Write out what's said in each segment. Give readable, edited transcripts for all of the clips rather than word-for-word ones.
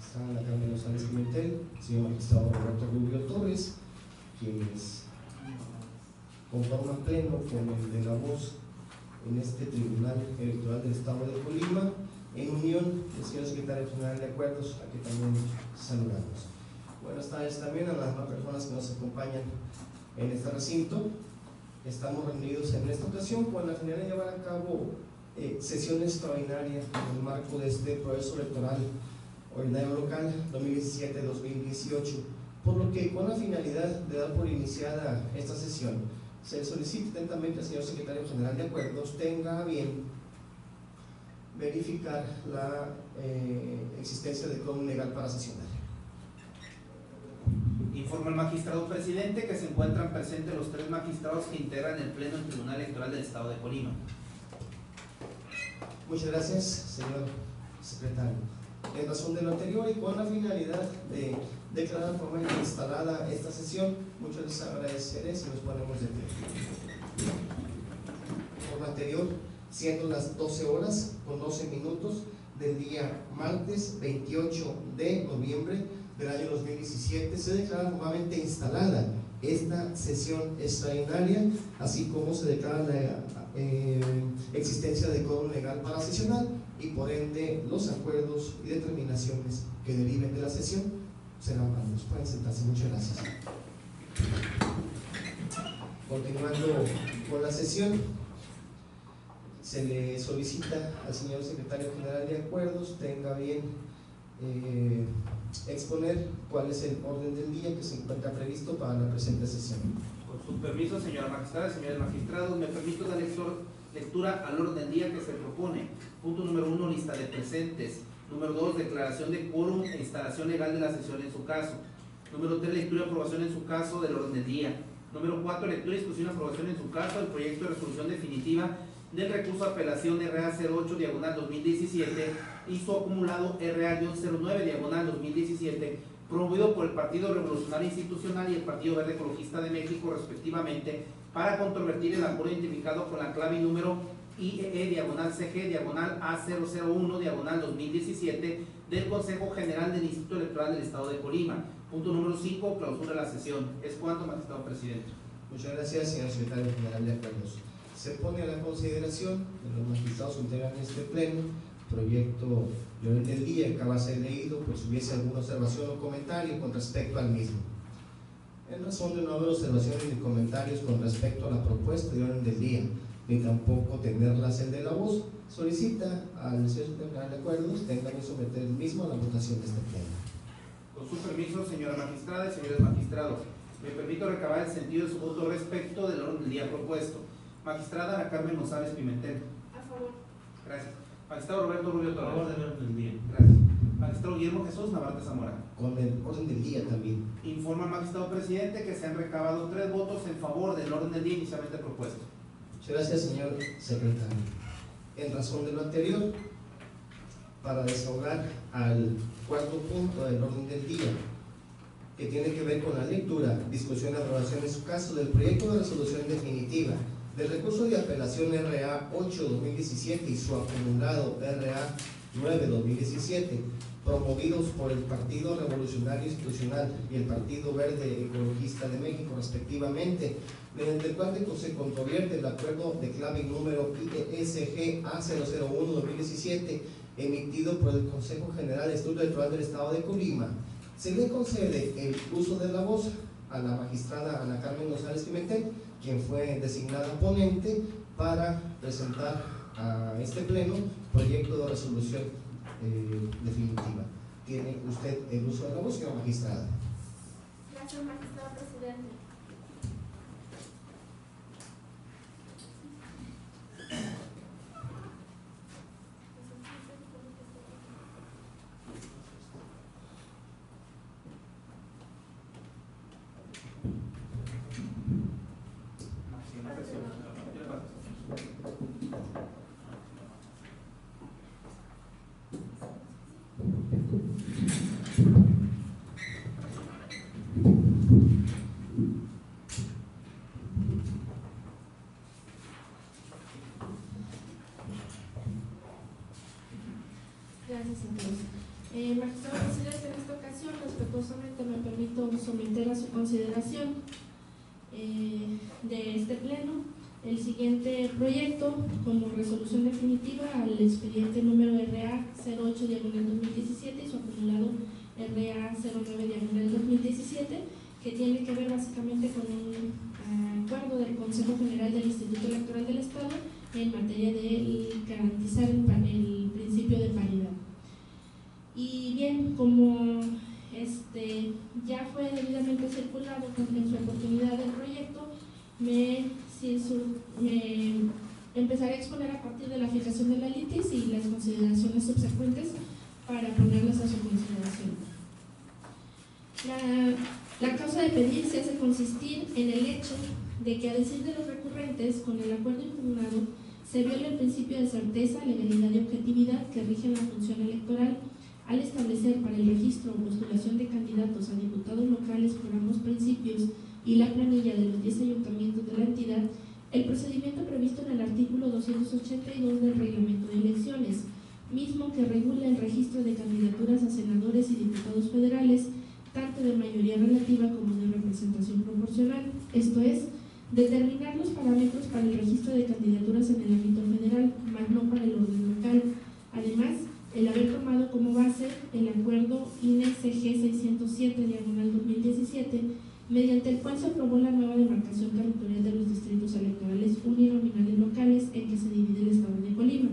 Está Ana Carmen González Pimentel, señor magistrado Roberto Rubio Torres, quienes conforman pleno con el de la voz en este Tribunal Electoral del Estado de Colima, en unión del señor secretario general de Acuerdos, a que también saludamos. Buenas tardes también a las demás personas que nos acompañan en este recinto. Estamos reunidos en esta ocasión con la finalidad de llevar a cabo sesión extraordinaria en el marco de este proceso electoral ordinario local 2017-2018, por lo que con la finalidad de dar por iniciada esta sesión, se solicita atentamente al señor secretario general de Acuerdos tenga a bien verificar la existencia de quórum legal para sesionar. Informa el magistrado presidente que se encuentran presentes los 3 magistrados que integran el Pleno del Tribunal Electoral del Estado de Colima. Muchas gracias, señor secretario. En razón de lo anterior y con la finalidad de declarar formalmente instalada esta sesión, muchas les agradeceré si nos ponemos de pie. Por lo anterior, siendo las 12 horas con 12 minutos del día martes 28 de noviembre del año 2017, se declara formalmente instalada esta sesión extraordinaria, así como se declara la existencia de quórum legal para sesionar y por ende los acuerdos y determinaciones que deriven de la sesión serán válidos. Pueden sentarse. Muchas gracias. Continuando con la sesión, se le solicita al señor secretario general de Acuerdos tenga bien exponer cuál es el orden del día que se encuentra previsto para la presente sesión. Con su permiso, señora magistrada, señores magistrados, me permito dar lectura al orden del día que se propone. Punto número 1, lista de presentes. Número 2, declaración de quórum e instalación legal de la sesión en su caso. Número 3, lectura y aprobación en su caso del orden del día. Número 4, lectura, discusión y aprobación en su caso del proyecto de resolución definitiva del recurso apelación RA08/2017 y su acumulado RA-09/2017, promovido por el Partido Revolucionario Institucional y el Partido Verde Ecologista de México, respectivamente, para controvertir el acuerdo identificado con la clave y número IEE-CG/A001/2017 del Consejo General del Instituto Electoral del Estado de Colima. Punto número 5, clausura de la sesión. Es cuanto, magistrado presidente. Muchas gracias, señor secretario general de Acuerdos. Se pone a la consideración de los magistrados que integran este pleno proyecto de orden del día que acaba de ser leído, por si hubiese alguna observación o comentario con respecto al mismo. En razón de no haber observaciones ni comentarios con respecto a la propuesta de orden del día, ni tampoco tenerlas el de la voz, solicita al señor secretario general de Acuerdos tenga que someter el mismo a la votación de este pleno. Con su permiso, señora magistrada y señores magistrados, me permito recabar el sentido de su voto respecto del orden del día propuesto. Magistrada Ana Carmen González Pimentel. A favor. Gracias. Magistrado Roberto Rubio Torres. A favor del orden del día. Gracias. Magistrado Guillermo Jesús Navarrete Zamora. Con el orden del día también. Informa al magistrado presidente que se han recabado 3 votos en favor del orden del día inicialmente propuesto. Muchas gracias, señor secretario. En razón de lo anterior, para desahogar al cuarto punto del orden del día, que tiene que ver con la lectura, discusión y aprobación en su caso del proyecto de resolución definitiva del recurso de apelación RA8/2017 y su acumulado RA9/2017, promovidos por el Partido Revolucionario Institucional y el Partido Verde Ecologista de México, respectivamente, mediante el cual se controvierte el acuerdo de clave y número IESG A001/2017 emitido por el Consejo General del Instituto Electoral del Estado de Colima. Se le concede el uso de la voz a la magistrada Ana Carmen González Pimentel, quien fue designada ponente para presentar a este pleno proyecto de resolución definitiva. Tiene usted el uso de la voz, señora magistrada. Gracias, magistrado presidente. Gracias, entonces. Magistrado presidente, en esta ocasión respetuosamente me permito someter a su consideración de este pleno el siguiente proyecto como resolución definitiva al expediente número RA 08/2017 y su acumulado RA 09/2017, que tiene que ver básicamente con un acuerdo del Consejo General del Instituto Electoral del Estado en materia de garantizar el principio de paridad. Y bien, como ya fue debidamente circulado en su oportunidad del proyecto, me empezaré a exponer a partir de la fijación de la litis y las consideraciones subsecuentes para ponerlas a su consideración. La causa de pedir se hace consistir en el hecho de que, a decir de los recurrentes, con el acuerdo impugnado se viola el principio de certeza, legalidad y objetividad que rigen la función electoral al establecer para el registro o postulación de candidatos a diputados locales por ambos principios y la planilla de los 10 ayuntamientos de la entidad el procedimiento previsto en el artículo 282 del Reglamento de Elecciones, mismo que regula el registro de candidaturas a senadores y diputados federales, tanto de mayoría relativa como de representación proporcional, esto es, determinar los parámetros para el registro de candidaturas en el ámbito federal, mas no para el orden local. Además, el haber tomado como base el acuerdo INE-CG 607/2017, mediante el cual se aprobó la nueva demarcación territorial de los distritos electorales uninominales locales en que se divide el estado de Colima,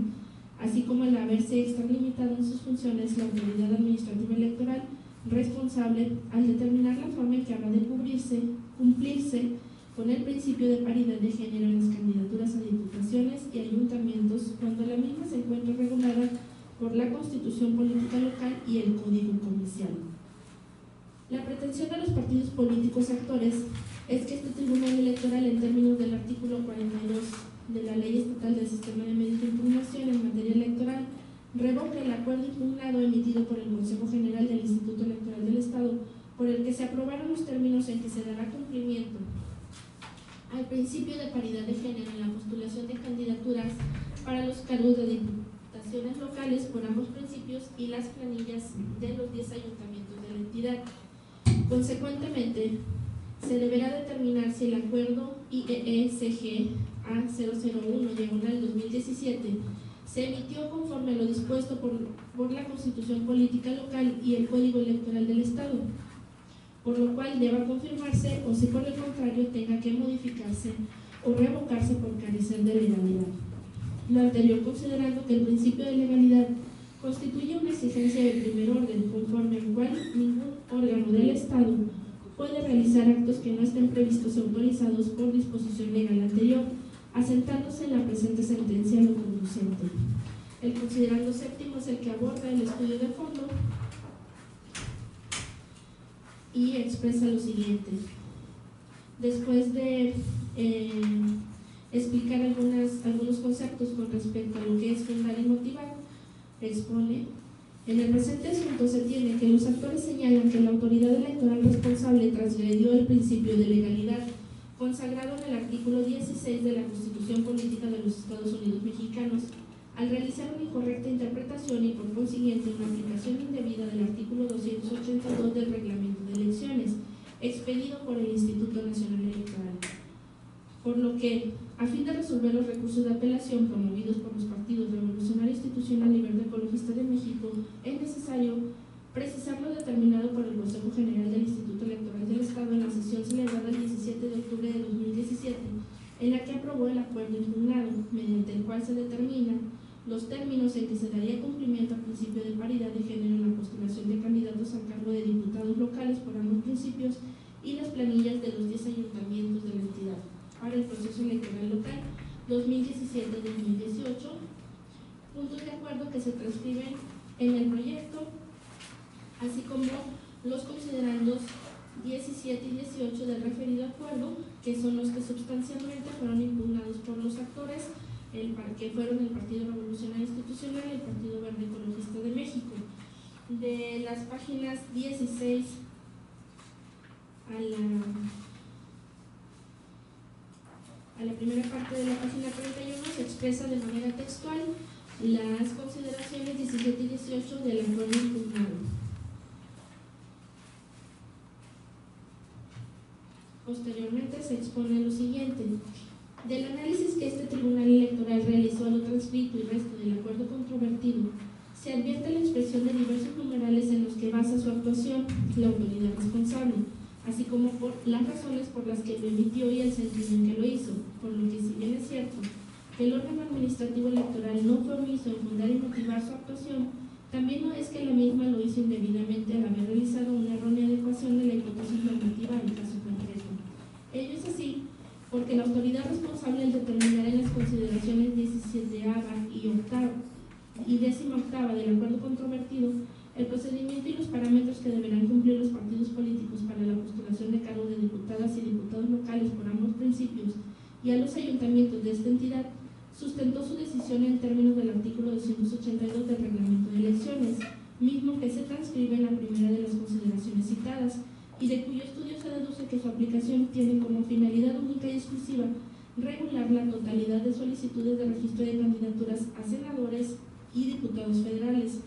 así como el haberse extralimitado en sus funciones la autoridad administrativa electoral responsable al determinar la forma en que habrá de cumplirse con el principio de paridad de género en las candidaturas a diputaciones y ayuntamientos cuando la misma se encuentra regulada por la Constitución Política Local y el Código Comercial. La pretensión de los partidos políticos actores es que este Tribunal Electoral, en términos del artículo 42 de la Ley Estatal del Sistema de Medios de Impugnación en materia electoral, revoque el acuerdo impugnado emitido por el Consejo General del Instituto Electoral del Estado, por el que se aprobaron los términos en que se dará cumplimiento al principio de paridad de género en la postulación de candidaturas para los cargos de diputaciones locales por ambos principios y las planillas de los 10 ayuntamientos de la entidad. Consecuentemente, se deberá determinar si el acuerdo IEE-CG A001/2017 se emitió conforme a lo dispuesto por la Constitución Política Local y el Código Electoral del Estado, por lo cual deba confirmarse o si por el contrario tenga que modificarse o revocarse por carecer de legalidad. Lo anterior considerando que el principio de legalidad constituye una exigencia de primer orden, conforme al cual ningún órgano del Estado puede realizar actos que no estén previstos o autorizados por disposición legal anterior, asentándose en la presente sentencia lo conducente. El considerando séptimo es el que aborda el estudio de fondo y expresa lo siguiente. Después de explicar algunos conceptos con respecto a lo que es fundar y motivar, expone: en el presente asunto se tiene que los actores señalan que la autoridad electoral responsable transgredió el principio de legalidad consagrado en el artículo 16 de la Constitución Política de los Estados Unidos Mexicanos, al realizar una incorrecta interpretación y por consiguiente una aplicación indebida del artículo 282 del Reglamento de Elecciones, expedido por el Instituto Nacional Electoral. Por lo que, a fin de resolver los recursos de apelación promovidos por los partidos Revolucionario Institucional y Verde Ecologista de México, es necesario precisar lo determinado por el Consejo General del Instituto Electoral del Estado en la sesión celebrada el 17 de octubre de 2017, en la que aprobó el acuerdo impugnado, mediante el cual se determinan los términos en que se daría cumplimiento al principio de paridad de género en la postulación de candidatos al cargo de diputados locales por ambos principios y las planillas de los 10 ayuntamientos de la entidad para el proceso electoral local 2017-2018, puntos de acuerdo que se transcriben en el proyecto, así como los considerandos 17 y 18 del referido acuerdo, que son los que sustancialmente fueron impugnados por los actores, que fueron el Partido Revolucionario Institucional y el Partido Verde Ecologista de México. De las páginas 16 a la primera parte de la página 31 se expresa de manera textual las consideraciones 17 y 18 del acuerdo impugnado. Posteriormente se expone lo siguiente. Del análisis que este Tribunal Electoral realizó a lo transcrito y resto del acuerdo controvertido, se advierte la expresión de diversos numerales en los que basa su actuación la autoridad responsable, así como por las razones por las que lo emitió y el sentido en que lo hizo, por lo que, si bien es cierto que el órgano administrativo electoral no fue omiso en fundar y motivar su actuación, también no es que la misma lo hizo indebidamente al haber realizado una errónea adecuación de la hipótesis normativa al caso concreto. Ello es así porque la autoridad responsable al determinar en las consideraciones 17ª y 18ª del acuerdo controvertido el procedimiento y los parámetros que deberán cumplir los partidos políticos para la postulación de cargos de diputadas y diputados locales por ambos principios y a los ayuntamientos de esta entidad, sustentó su decisión en términos del artículo 282 del Reglamento de Elecciones, mismo que se transcribe en la primera de las consideraciones citadas, y de cuyo estudio se deduce que su aplicación tiene como finalidad única y exclusiva regular la totalidad de solicitudes de registro de candidaturas a senadores y diputados federales,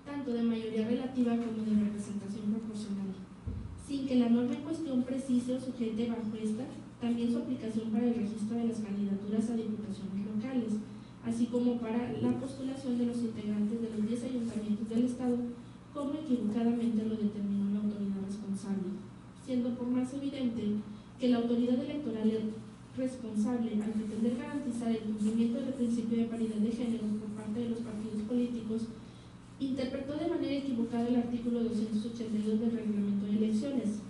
tanto de mayoría relativa como de representación proporcional, sin que la norma en cuestión precise o sujete bajo esta también su aplicación para el registro de las candidaturas a diputaciones locales, así como para la postulación de los integrantes de los 10 ayuntamientos del Estado, como equivocadamente lo determinó la autoridad responsable, siendo por más evidente que la autoridad electoral responsable, al pretender garantizar el cumplimiento del principio de paridad de género por parte de los partidos políticos, interpretó de manera equivocada el artículo 282 del Reglamento de Elecciones,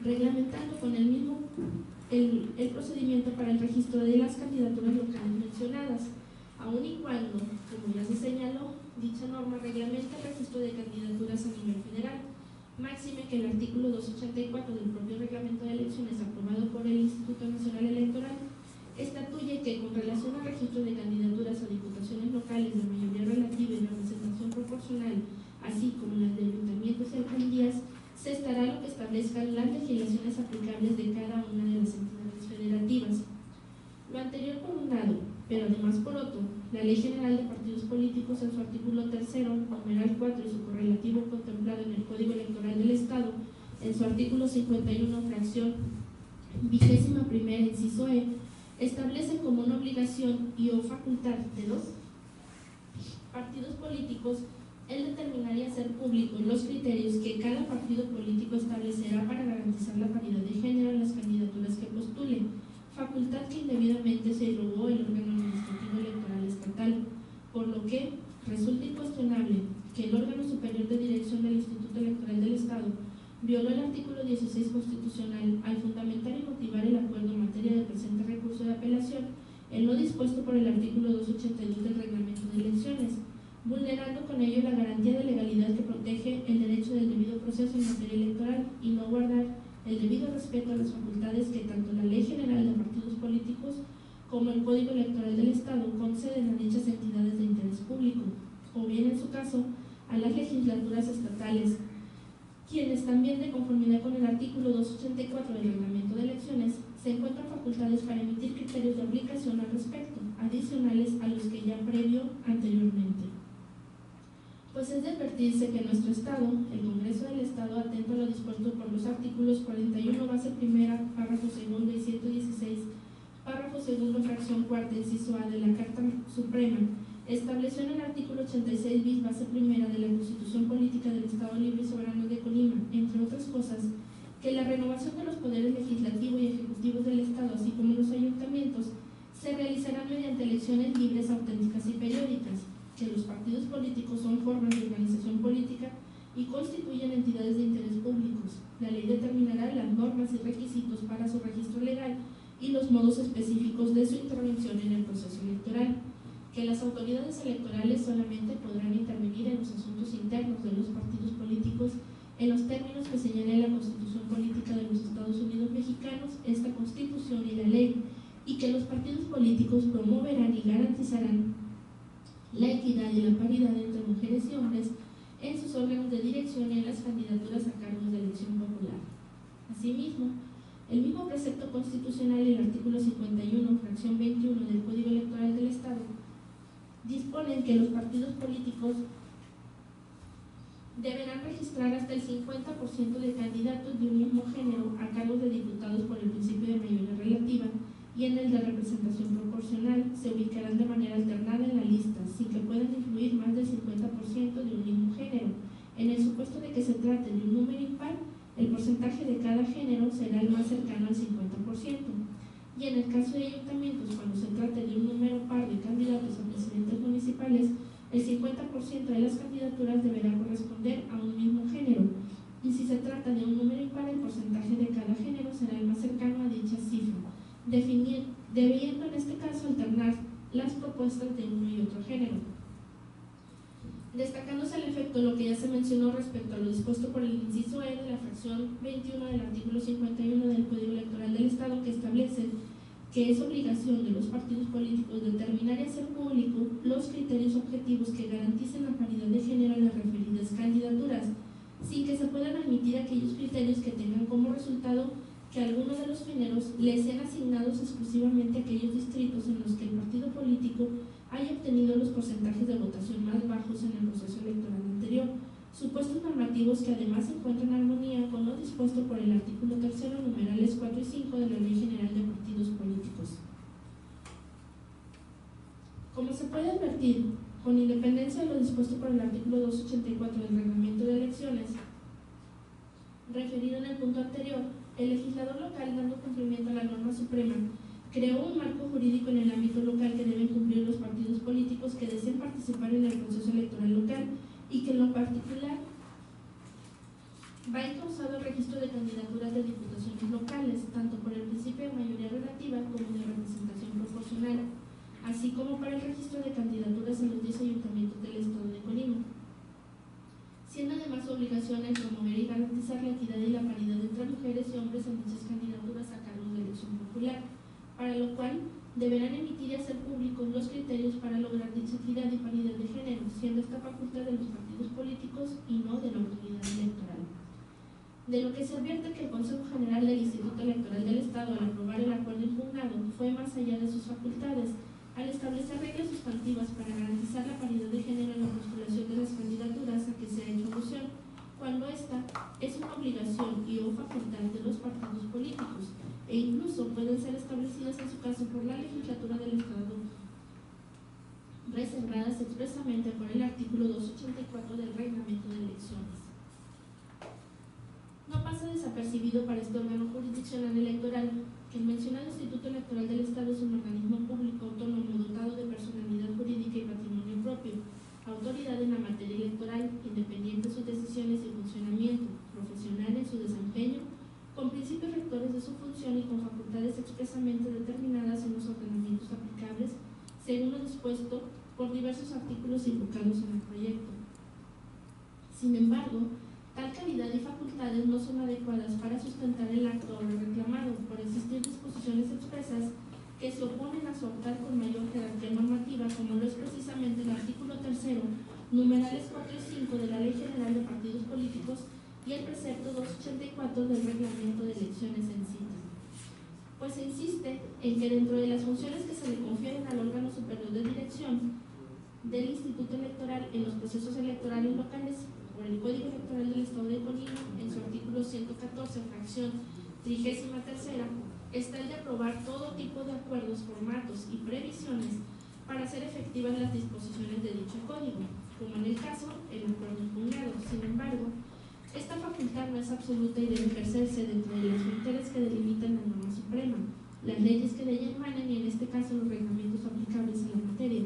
reglamentando con el mismo el procedimiento para el registro de las candidaturas locales mencionadas, aun y cuando, como ya se señaló, dicha norma reglamenta el registro de candidaturas a nivel federal, máxime que el artículo 284 del propio Reglamento de Elecciones aprobado por el Instituto Nacional Electoral estatuye que con relación al registro de candidaturas a diputaciones locales de mayoría relativa y representación proporcional, así como las de ayuntamientos y alcaldías, se estará lo que establezcan las legislaciones aplicables de cada una de las entidades federativas. Lo anterior por un lado, pero además por otro, la Ley General de Partidos Políticos en su artículo 3, numeral 4 y su correlativo contemplado en el Código Electoral del Estado, en su artículo 51, fracción 21ª, inciso E, establecen como una obligación y o facultad de los partidos políticos el determinar y hacer públicos los criterios que cada partido político establecerá para garantizar la paridad de género en las candidaturas que postule, facultad que indebidamente se irrogó el órgano administrativo electoral estatal, por lo que resulta incuestionable que el órgano superior de dirección del Instituto Electoral del Estado violó el artículo 16 constitucional al fundamentar y motivar el acuerdo en materia de presente recurso de apelación en lo dispuesto por el artículo 282 del Reglamento de Elecciones, vulnerando con ello la garantía de legalidad que protege el derecho del debido proceso en materia electoral y no guardar el debido respeto a las facultades que tanto la Ley General de Partidos Políticos como el Código Electoral del Estado conceden a dichas entidades de interés público, o bien en su caso a las legislaturas estatales, quienes también, de conformidad con el artículo 284 del Reglamento de Elecciones, se encuentran facultadas para emitir criterios de aplicación al respecto, adicionales a los que ya previo anteriormente. Pues es de advertirse que nuestro Estado, el Congreso del Estado, atento a lo dispuesto por los artículos 41, base primera, párrafo segundo y 116, párrafo segundo, fracción cuarta, inciso A de la Carta Suprema, estableció en el artículo 86 bis, base primera de la Constitución Política del Estado Libre y Soberano de Colima, entre otras cosas, que la renovación de los poderes legislativo y ejecutivos del Estado, así como los ayuntamientos, se realizarán mediante elecciones libres, auténticas y periódicas, que los partidos políticos son formas de organización política y constituyen entidades de interés públicos. La ley determinará las normas y requisitos para su registro legal y los modos específicos de su intervención en el proceso electoral, que las autoridades electorales solamente podrán intervenir en los asuntos internos de los partidos políticos en los términos que señale la Constitución Política de los Estados Unidos Mexicanos, esta Constitución y la ley, y que los partidos políticos promoverán y garantizarán la equidad y la paridad entre mujeres y hombres en sus órganos de dirección y en las candidaturas a cargos de elección popular. Asimismo, el mismo precepto constitucional y el artículo 51, fracción 21 del Código Electoral del Estado disponen que los partidos políticos deberán registrar hasta el 50% de candidatos de un mismo género a cargos de diputados por el principio de mayoría relativa, y en el de representación proporcional se ubicarán de manera alternada en la lista, sin que puedan incluir más del 50% de un mismo género. En el supuesto de que se trate de un número impar, el porcentaje de cada género será el más cercano al 50%. Y en el caso de ayuntamientos, cuando se trate de un número par de candidatos a presidentes municipales, el 50% de las candidaturas deberá corresponder a un mismo género. Y si se trata de un número impar, el porcentaje de cada género será el más cercano a dicha cifra, debiendo en este caso alternar las propuestas de uno y otro género. Destacándose al efecto lo que ya se mencionó respecto a lo dispuesto por el inciso E de la fracción 21 del artículo 51 del Código Electoral del Estado, que establece que es obligación de los partidos políticos determinar y hacer público los criterios objetivos que garanticen la paridad de género en las referidas candidaturas, sin que se puedan admitir aquellos criterios que tengan como resultado que algunos de los géneros les sean asignados exclusivamente a aquellos distritos en los que el partido político haya obtenido los porcentajes de votación más bajos en el proceso electoral anterior, supuestos normativos que además se encuentran en armonía con lo dispuesto por el artículo 3, numerales 4 y 5 de la Ley General de Partidos Políticos. Como se puede advertir, con independencia de lo dispuesto por el artículo 284 del Reglamento de Elecciones, referido en el punto anterior, el legislador local, dando cumplimiento a la norma suprema, creó un marco jurídico en el ámbito local que deben cumplir los partidos políticos que deseen participar en el proceso electoral local y que en lo particular va encauzado el registro de candidaturas de diputaciones locales, tanto por el principio de mayoría relativa como de representación proporcional, así como para el registro de candidaturas en los 10 ayuntamientos del Estado de Colima, siendo además su obligación el promover y garantizar la equidad y la paridad entre mujeres y hombres en dichas candidaturas a cargos de elección popular, para lo cual deberán emitir y hacer públicos los criterios para lograr dicha equidad y paridad de género, siendo esta facultad de los partidos políticos y no de la autoridad electoral. De lo que se advierte que el Consejo General del Instituto Electoral del Estado, al aprobar el acuerdo impugnado, fue más allá de sus facultades, al establecer reglas sustantivas para garantizar la paridad de género en la postulación de las candidaturas a que se ha hecho alusión, cuando esta es una obligación y o facultad de los partidos políticos, e incluso pueden ser establecidas en su caso por la legislatura del Estado, reservadas expresamente por el artículo 284 del Reglamento de Elecciones. No pasa desapercibido para este órgano jurisdiccional electoral que el mencionado Instituto Electoral del Estado es un organismo público autónomo dotado de personalidad jurídica y patrimonio propio, autoridad en la materia electoral, independiente en sus decisiones y funcionamiento, profesional en su desempeño, con principios rectores de su función y con facultades expresamente determinadas en los ordenamientos aplicables, según lo dispuesto por diversos artículos invocados en el proyecto. Sin embargo, tal calidad y facultades no son adecuadas para sustentar el acto ahora reclamado, por existir disposiciones expresas que se oponen a su optar con mayor jerarquía normativa, como lo es precisamente el artículo 3, numerales 4 y 5 de la Ley General de Partidos Políticos y el precepto 284 del Reglamento de Elecciones en sí. Pues se insiste en que dentro de las funciones que se le confieren al órgano superior de dirección del Instituto Electoral en los procesos electorales locales, por el Código Electoral del Estado de Colima, en su artículo 114, fracción 33, está el de aprobar todo tipo de acuerdos, formatos y previsiones para hacer efectivas las disposiciones de dicho código, como en el caso el acuerdo impugnado. Sin embargo, esta facultad no es absoluta y debe ejercerse dentro de las fronteras que delimitan la norma suprema, las leyes que de ella emanan y en este caso los reglamentos aplicables a la materia,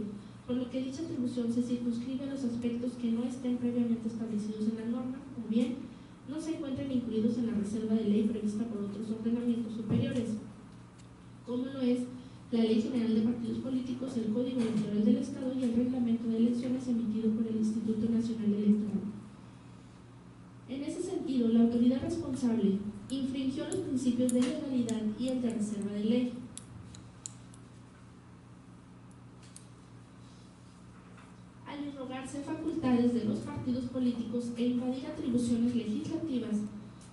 por lo que dicha atribución se circunscribe a los aspectos que no estén previamente establecidos en la norma o bien no se encuentren incluidos en la reserva de ley prevista por otros ordenamientos superiores, como lo es la Ley General de Partidos Políticos, el Código Electoral del Estado y el Reglamento de Elecciones emitido por el Instituto Nacional Electoral. En ese sentido, la autoridad responsable infringió los principios de legalidad y el de reserva de ley. Al irrogarse facultades de los partidos políticos e invadir atribuciones legislativas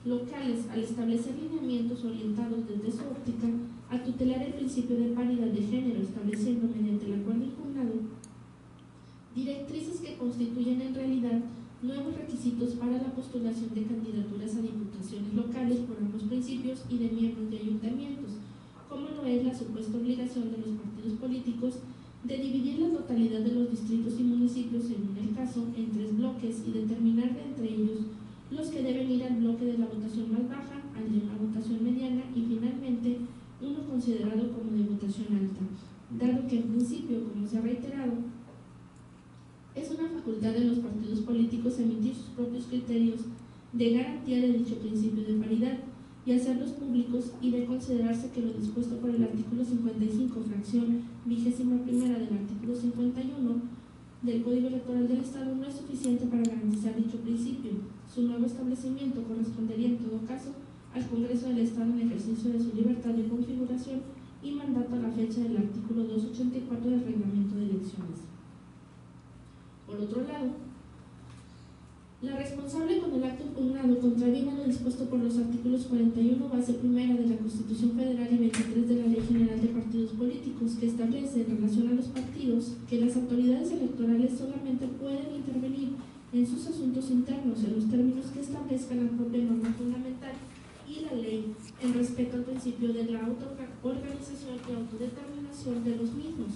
locales al establecer lineamientos orientados desde su óptica a tutelar el principio de paridad de género, estableciendo mediante el acuerdo impugnado directrices que constituyen en realidad nuevos requisitos para la postulación de candidaturas a diputaciones locales por ambos principios y de miembros de ayuntamientos, como lo es la supuesta obligación de los partidos políticos de dividir la totalidad de los distritos y municipios, según el caso, en 3 bloques y determinar de entre ellos los que deben ir al bloque de la votación más baja, al de una votación mediana y finalmente uno considerado como de votación alta, dado que en principio, como se ha reiterado, es una facultad de los partidos políticos emitir sus propios criterios de garantía de dicho principio de paridad y hacerlos públicos, y de considerarse que lo dispuesto por el artículo 55, fracción 21ª del artículo 51 del Código Electoral del Estado no es suficiente para garantizar dicho principio. Su nuevo establecimiento correspondería en todo caso al Congreso del Estado en ejercicio de su libertad de configuración y mandato a la fecha del artículo 284 del Reglamento de Elecciones. Por otro lado, la responsable con el acto impugnado contraviene lo dispuesto por los artículos 41, base primera de la Constitución Federal y 23 de la Ley General de Partidos Políticos, que establece en relación a los partidos que las autoridades electorales solamente pueden intervenir en sus asuntos internos en los términos que establezcan la propia norma fundamental y la ley, en respeto al principio de la autoorganización y autodeterminación de los mismos,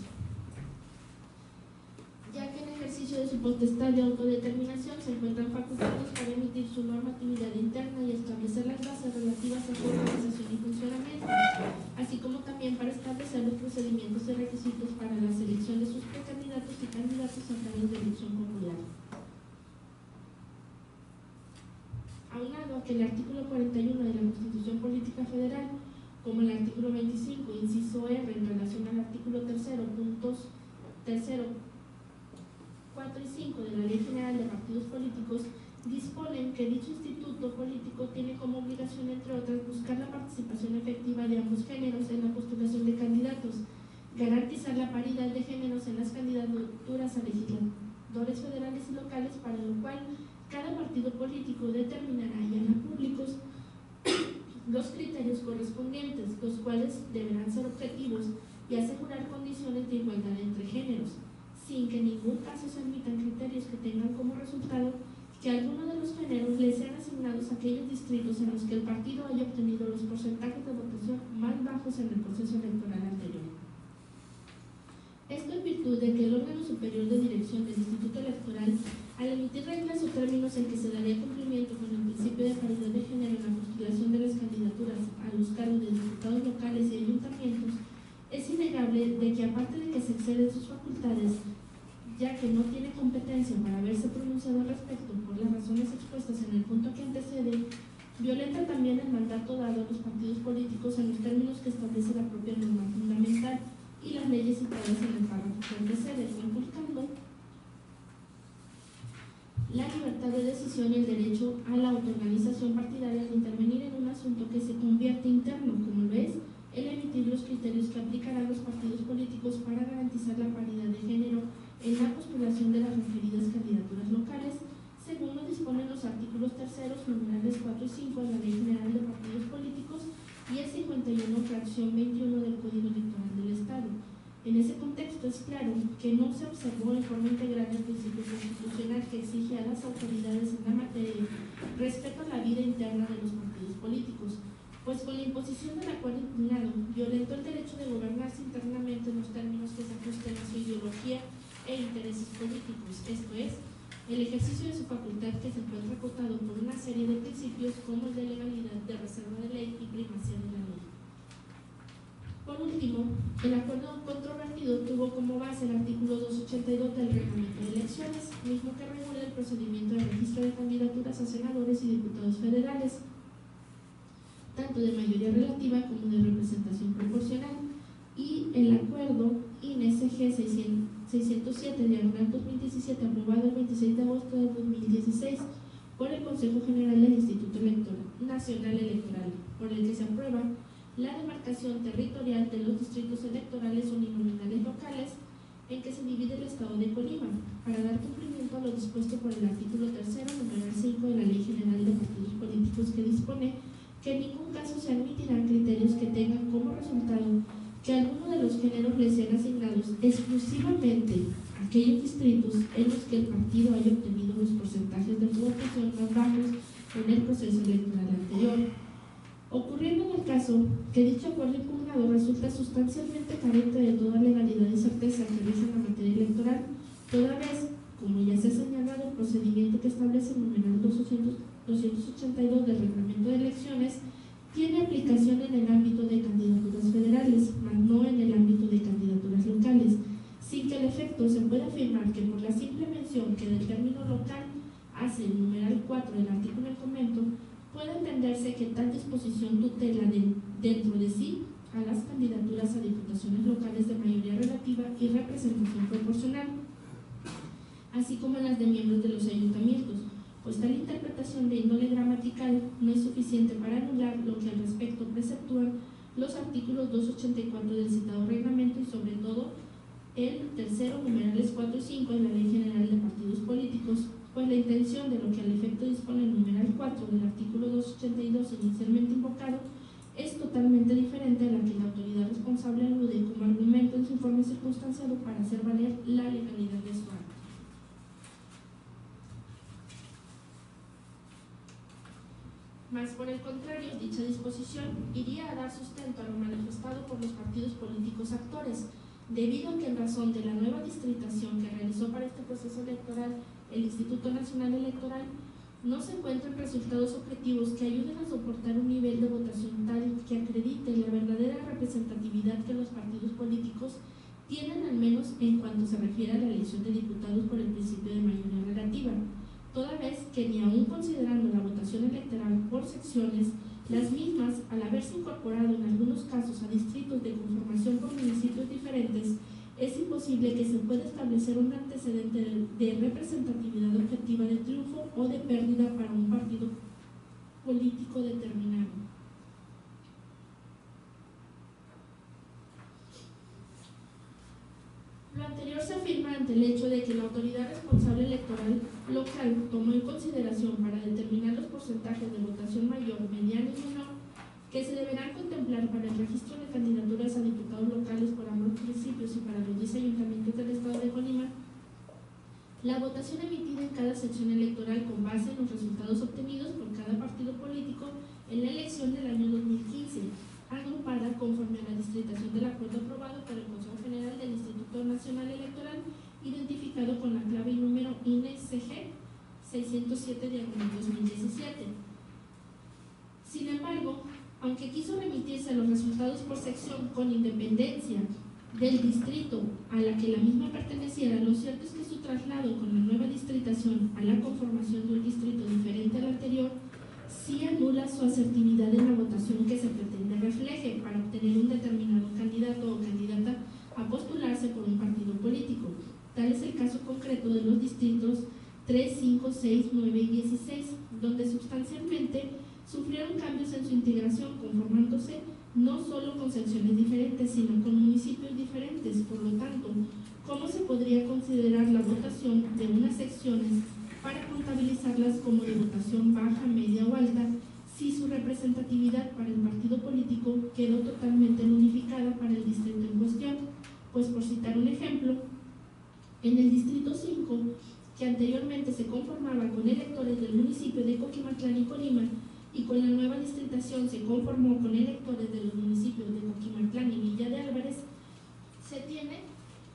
ya que en ejercicio de su potestad de autodeterminación se encuentran facultados para emitir su normatividad interna y establecer las bases relativas a su organización y funcionamiento, así como también para establecer los procedimientos y requisitos para la selección de sus precandidatos y candidatos a cargos de elección popular. Aunado a que el artículo 41 de la Constitución Política Federal, como el artículo 25, inciso R, en relación al artículo 3º, puntos 3º, 4 y 5 de la Ley General de Partidos Políticos, disponen que dicho instituto político tiene como obligación, entre otras, buscar la participación efectiva de ambos géneros en la postulación de candidatos, garantizar la paridad de géneros en las candidaturas a legisladores federales y locales, para lo cual cada partido político determinará y hará públicos los criterios correspondientes, los cuales deberán ser objetivos y asegurar condiciones de igualdad entre géneros, sin que en ningún caso se admitan criterios que tengan como resultado que alguno de los géneros les sean asignados a aquellos distritos en los que el partido haya obtenido los porcentajes de votación más bajos en el proceso electoral anterior. Esto en virtud de que el órgano superior de dirección del Instituto Electoral, al emitir reglas o términos en que se daría cumplimiento con el principio de paridad de género en la postulación de las candidaturas a los cargos de diputados locales y ayuntamientos, es innegable de que, aparte de que se exceden sus facultades, ya que no tiene competencia para haberse pronunciado al respecto por las razones expuestas en el punto que antecede, violenta también el mandato dado a los partidos políticos en los términos que establece la propia norma fundamental y las leyes citadas en el párrafo que antecede, inculcando la libertad de decisión y el derecho a la autoorganización partidaria al intervenir en un asunto que se convierte interno, como lo es el emitir los criterios que aplicarán los partidos políticos para garantizar la paridad de género en la postulación de las referidas candidaturas locales, según lo disponen los artículos 3º, numerales 4 y 5 de la Ley General de Partidos Políticos y el 51, fracción 21 del Código Electoral del Estado. En ese contexto es claro que no se observó en forma integral el principio constitucional que exige a las autoridades en la materia respeto a la vida interna de los partidos políticos, pues con la imposición del acuerdo impugnado violentó el derecho de gobernarse internamente en los términos que se ajusten a su ideología e intereses políticos, esto es, el ejercicio de su facultad, que se encuentra acotado por una serie de principios como el de legalidad, de reserva de ley y primacía de la ley. Por último, el acuerdo controvertido tuvo como base el artículo 282 del Reglamento de Elecciones, mismo que regula el procedimiento de registro de candidaturas a senadores y diputados federales, tanto de mayoría relativa como de representación proporcional, y el acuerdo INE-CG 607/2017, aprobado el 26 de agosto de 2016 por el Consejo General del Instituto Nacional Electoral, por el que se aprueba la demarcación territorial de los distritos electorales uninominales locales en que se divide el Estado de Colima, para dar cumplimiento a lo dispuesto por el artículo 3º, numeral 5 de la Ley General de Partidos Políticos, que dispone que en ningún caso se admitirán criterios que tengan como resultado que alguno de los géneros les sean asignados exclusivamente aquellos distritos en los que el partido haya obtenido los porcentajes de votación más bajos en el proceso electoral anterior, ocurriendo en el caso que dicho acuerdo impugnado resulta sustancialmente carente de toda legalidad y certeza que rige la materia electoral, toda vez, como ya se ha señalado, el procedimiento que establece el numeral 282 del Reglamento de Elecciones tiene aplicación en el ámbito de candidaturas federales, mas no en el ámbito de candidaturas locales, sin que al efecto se pueda afirmar que por la simple mención que del término local hace el numeral 4 del artículo en comento, puede entenderse que tal disposición tutela dentro de sí a las candidaturas a diputaciones locales de mayoría relativa y representación proporcional, así como las de miembros de los ayuntamientos, pues tal interpretación de índole gramatical no es suficiente para anular lo que al respecto preceptúan los artículos 284 del citado reglamento y sobre todo el tercero, numerales 4 y 5 de la Ley General de Partidos Políticos, pues la intención de lo que al efecto dispone el numeral 4 del artículo 282 inicialmente invocado es totalmente diferente a la que la autoridad responsable alude como argumento en su informe circunstanciado para hacer valer la legalidad de su acto. Mas por el contrario, dicha disposición iría a dar sustento a lo manifestado por los partidos políticos actores, debido a que en razón de la nueva distritación que realizó para este proceso electoral el Instituto Nacional Electoral, no se encuentran resultados objetivos que ayuden a soportar un nivel de votación tal que acredite la verdadera representatividad que los partidos políticos tienen, al menos en cuanto se refiere a la elección de diputados por el principio de mayoría relativa, toda vez que ni aún considerando la votación electoral por secciones, las mismas, al haberse incorporado en algunos casos a distritos de conformación por municipios diferentes, es imposible que se pueda establecer un antecedente de representatividad objetiva de triunfo o de pérdida para un partido político determinado. Lo anterior se afirma ante el hecho de que la autoridad responsable electoral local tomó en consideración para determinar los porcentajes de votación mayor, mediano y menor que se deberán contemplar para el registro de candidaturas a diputados locales por ambos municipios y para los 10 ayuntamientos del estado de Colima. La votación emitida en cada sección electoral con base en los resultados obtenidos por cada partido político en la elección del año 2015, agrupada conforme a la distritación del acuerdo aprobado por el Consejo General del Instituto Nacional Electoral, identificado con la clave y número INE-CG 607/2017. Sin embargo, aunque quiso remitirse a los resultados por sección con independencia del distrito a la que la misma perteneciera, lo cierto es que su traslado con la nueva distritación a la conformación de un distrito diferente al anterior sí anula su asertividad en la votación que se pretende refleje para obtener un determinado candidato o candidata a postularse por un partido político. Tal es el caso concreto de los distritos 3, 5, 6, 9 y 16, donde sustancialmente sufrieron cambios en su integración, conformándose no solo con secciones diferentes, sino con municipios diferentes. Por lo tanto, ¿cómo se podría considerar la votación de unas secciones para contabilizarlas como de votación baja, media o alta, si su representatividad para el partido político quedó totalmente unificada para el distrito en cuestión? Pues por citar un ejemplo, en el distrito 5, que anteriormente se conformaba con electores del municipio de Coquimatlán y Colima, y con la nueva distritación se conformó con electores de los municipios de Coquimatlán y Villa de Álvarez, se tiene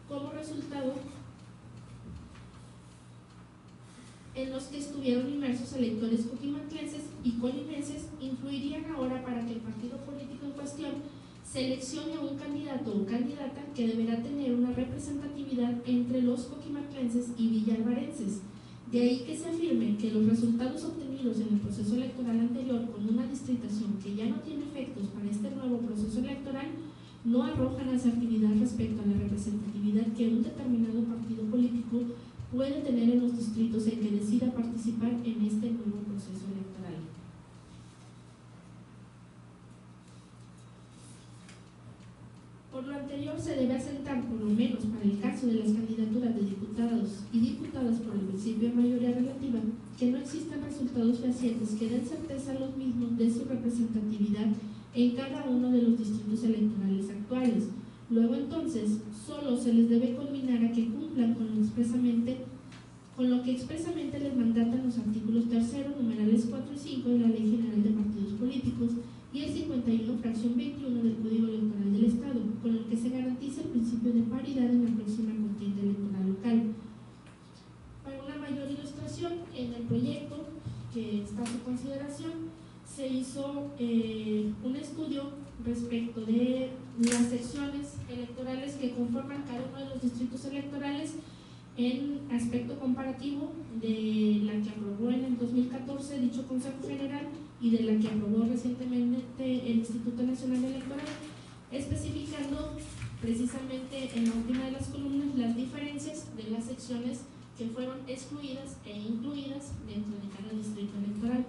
como resultado en los que estuvieron inmersos electores coquimatlenses y colimenses, influirían ahora para que el partido político en cuestión seleccione a un candidato o candidata que deberá tener una representatividad entre los coquimatlenses y villalvarenses. De ahí que se afirme que los resultados obtenidos en el proceso electoral anterior con una distritación que ya no tiene efectos para este nuevo proceso electoral no arrojan asertividad respecto a la representatividad que un determinado partido político puede tener en los distritos en que decida participar en este nuevo proceso electoral. Por lo anterior, se debe asentar, por lo menos para el caso de las candidaturas de diputados y diputadas por el principio de mayoría relativa, que no existan resultados fehacientes que den certeza a los mismos de su representatividad en cada uno de los distritos electorales actuales, Luego entonces, solo se les debe culminar a que cumplan con lo que expresamente les mandatan los artículos 3º, numerales 4 y 5 de la Ley General de Partidos Políticos y el 51, fracción 21 del Código Electoral del Estado, con lo que se garantiza el principio de paridad en la próxima contienda electoral local. Para una mayor ilustración, en el proyecto que está a su consideración, se hizo un estudio respecto de las secciones electorales que conforman cada uno de los distritos electorales en aspecto comparativo de la que aprobó en el 2014 dicho Consejo General y de la que aprobó recientemente el Instituto Nacional Electoral, especificando precisamente en la última de las columnas las diferencias de las secciones que fueron excluidas e incluidas dentro de cada distrito electoral,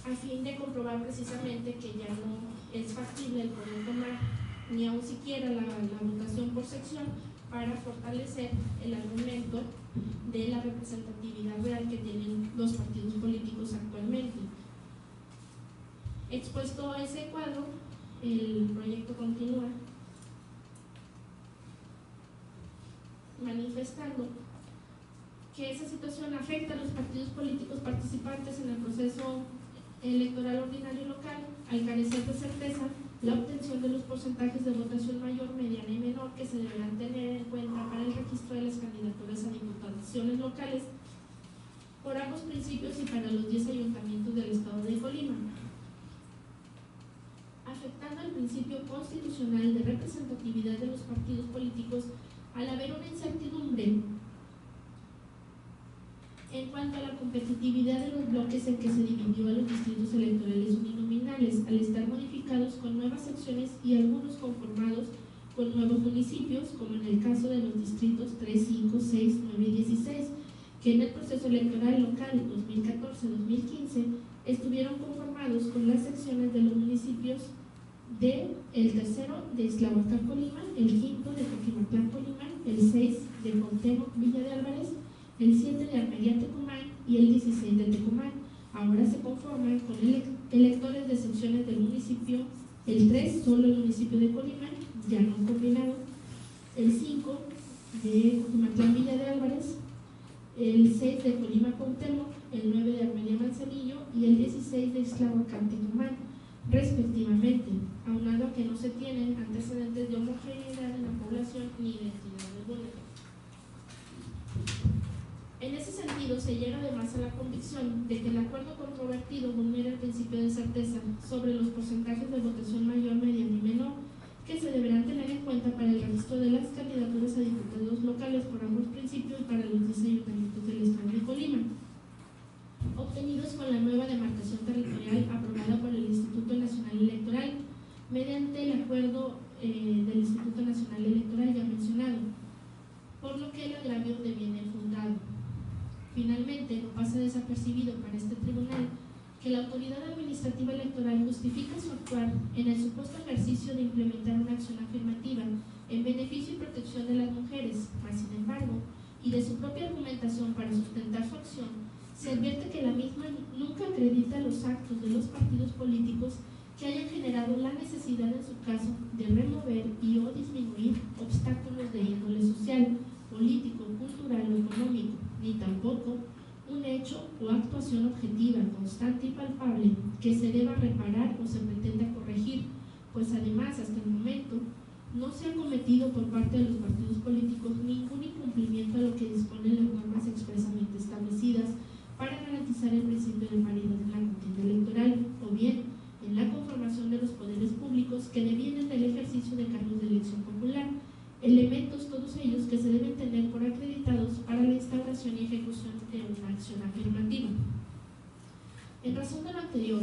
a fin de comprobar precisamente que ya no es factible el poder tomar ni aun siquiera la votación por sección para fortalecer el argumento de la representatividad real que tienen los partidos políticos actualmente. Expuesto a ese cuadro, el proyecto continúa manifestando que esa situación afecta a los partidos políticos participantes en el proceso electoral ordinario local, al carecer de certeza la obtención de los porcentajes de votación mayor, mediana y menor que se deberán tener en cuenta para el registro de las candidaturas a diputaciones locales por ambos principios y para los 10 ayuntamientos del estado de Colima, afectando el principio constitucional de representatividad de los partidos políticos al haber una incertidumbre en cuanto a la competitividad de los bloques en que se dividió a los distritos electorales uninominales, al estar modificados con nuevas secciones y algunos conformados con nuevos municipios, como en el caso de los distritos 3, 5, 6, 9 y 16, que en el proceso electoral local 2014-2015 estuvieron conformados con las secciones de los municipios de el 3º de Ixtlahuacán, Colima, el 5º de Coquimatlán, Colima, el 6 de Cuauhtémoc, Villa de Álvarez, el 7 de Armería, Tecomán y el 16 de Tecomán. Ahora se conforman con electores de secciones del municipio, el 3 solo el municipio de Colima, ya no combinado, el 5 de Coquimatlán, Villa de Álvarez, el 6 de Colima, Cuauhtémoc, el 9 de Armería, Manzanillo y el 16 de Ixtlahuacán, Tecomán, respectivamente, aunado a que no se tienen antecedentes de homogeneidad en la población ni identidad alguna. En ese sentido, se llega además a la convicción de que el acuerdo controvertido vulnera el principio de certeza sobre los porcentajes de votación mayor, mediana y menor que se deberán tener en cuenta para el registro de las candidaturas a diputados locales por ambos principios y para los 10 ayuntamientos del estado de Colima, obtenidos con la nueva demarcación territorial aprobada por el Instituto Nacional Electoral mediante el acuerdo del Instituto Nacional Electoral ya mencionado, por lo que el agravio deviene fundado. Finalmente, no pasa desapercibido para este tribunal que la autoridad administrativa electoral justifica su actuar en el supuesto ejercicio de implementar una acción afirmativa en beneficio y protección de las mujeres, mas sin embargo, y de su propia argumentación para sustentar su acción, se advierte que la misma nunca acredita los actos de los partidos políticos que hayan generado la necesidad en su caso de remover y o disminuir obstáculos de índole social, político, cultural o económico, ni tampoco un hecho o actuación objetiva, constante y palpable que se deba reparar o se pretenda corregir, pues además hasta el momento no se ha cometido por parte de los partidos políticos ningún incumplimiento a lo que disponen las normas expresamente establecidas para garantizar el principio de paridad en la contienda electoral, o bien en la conformación de los poderes públicos que devienen del ejercicio de cargos de elección popular, elementos todos ellos que se deben tener por acreditados para la instauración y ejecución de una acción afirmativa. En razón de lo anterior,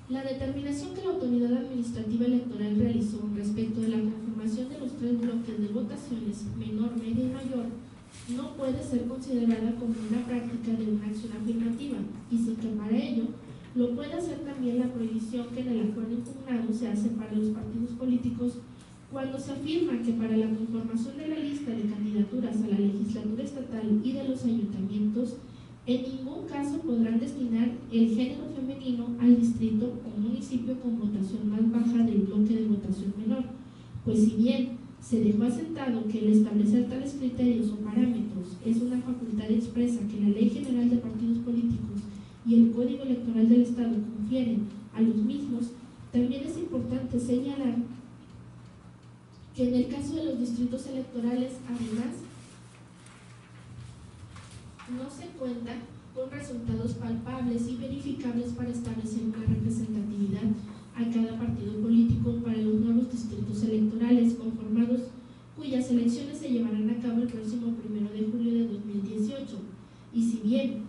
la determinación que la autoridad administrativa electoral realizó respecto de la conformación de los 3 bloques de votaciones menor, media y mayor no puede ser considerada como una práctica de una acción afirmativa, y sin que para ello lo pueda hacer también la prohibición que en el acuerdo impugnado se hace para los partidos políticos cuando se afirma que para la conformación de la lista de candidaturas a la legislatura estatal y de los ayuntamientos, en ningún caso podrán destinar el género femenino al distrito o municipio con votación más baja del bloque de votación menor, pues si bien se dejó asentado que el establecer tales criterios o parámetros es una facultad expresa que la Ley General de Partidos Políticos y el Código Electoral del Estado confieren a los mismos, también es importante señalar que en el caso de los distritos electorales, además, no se cuenta con resultados palpables y verificables para establecer una representatividad a cada partido político para los nuevos distritos electorales conformados, cuyas elecciones se llevarán a cabo el próximo 1 de julio de 2018. Y si bien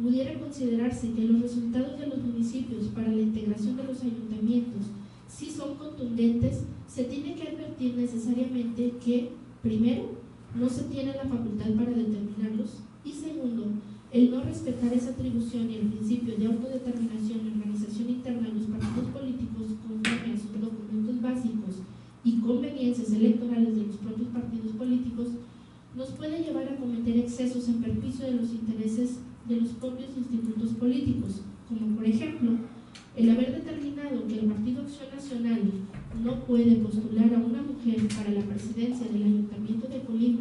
pudiera considerarse que los resultados de los municipios para la integración de los ayuntamientos sí son contundentes, se tiene que advertir necesariamente que, primero, no se tiene la facultad para determinarlos, y segundo, el no respetar esa atribución y el principio de autodeterminación y organización interna de los partidos políticos conforme a sus documentos básicos y conveniencias electorales de los propios partidos políticos, nos puede llevar a cometer excesos en perjuicio de los intereses de los propios institutos políticos, como por ejemplo, el haber determinado que el Partido Acción Nacional no puede postular a una mujer para la presidencia del Ayuntamiento de Colima,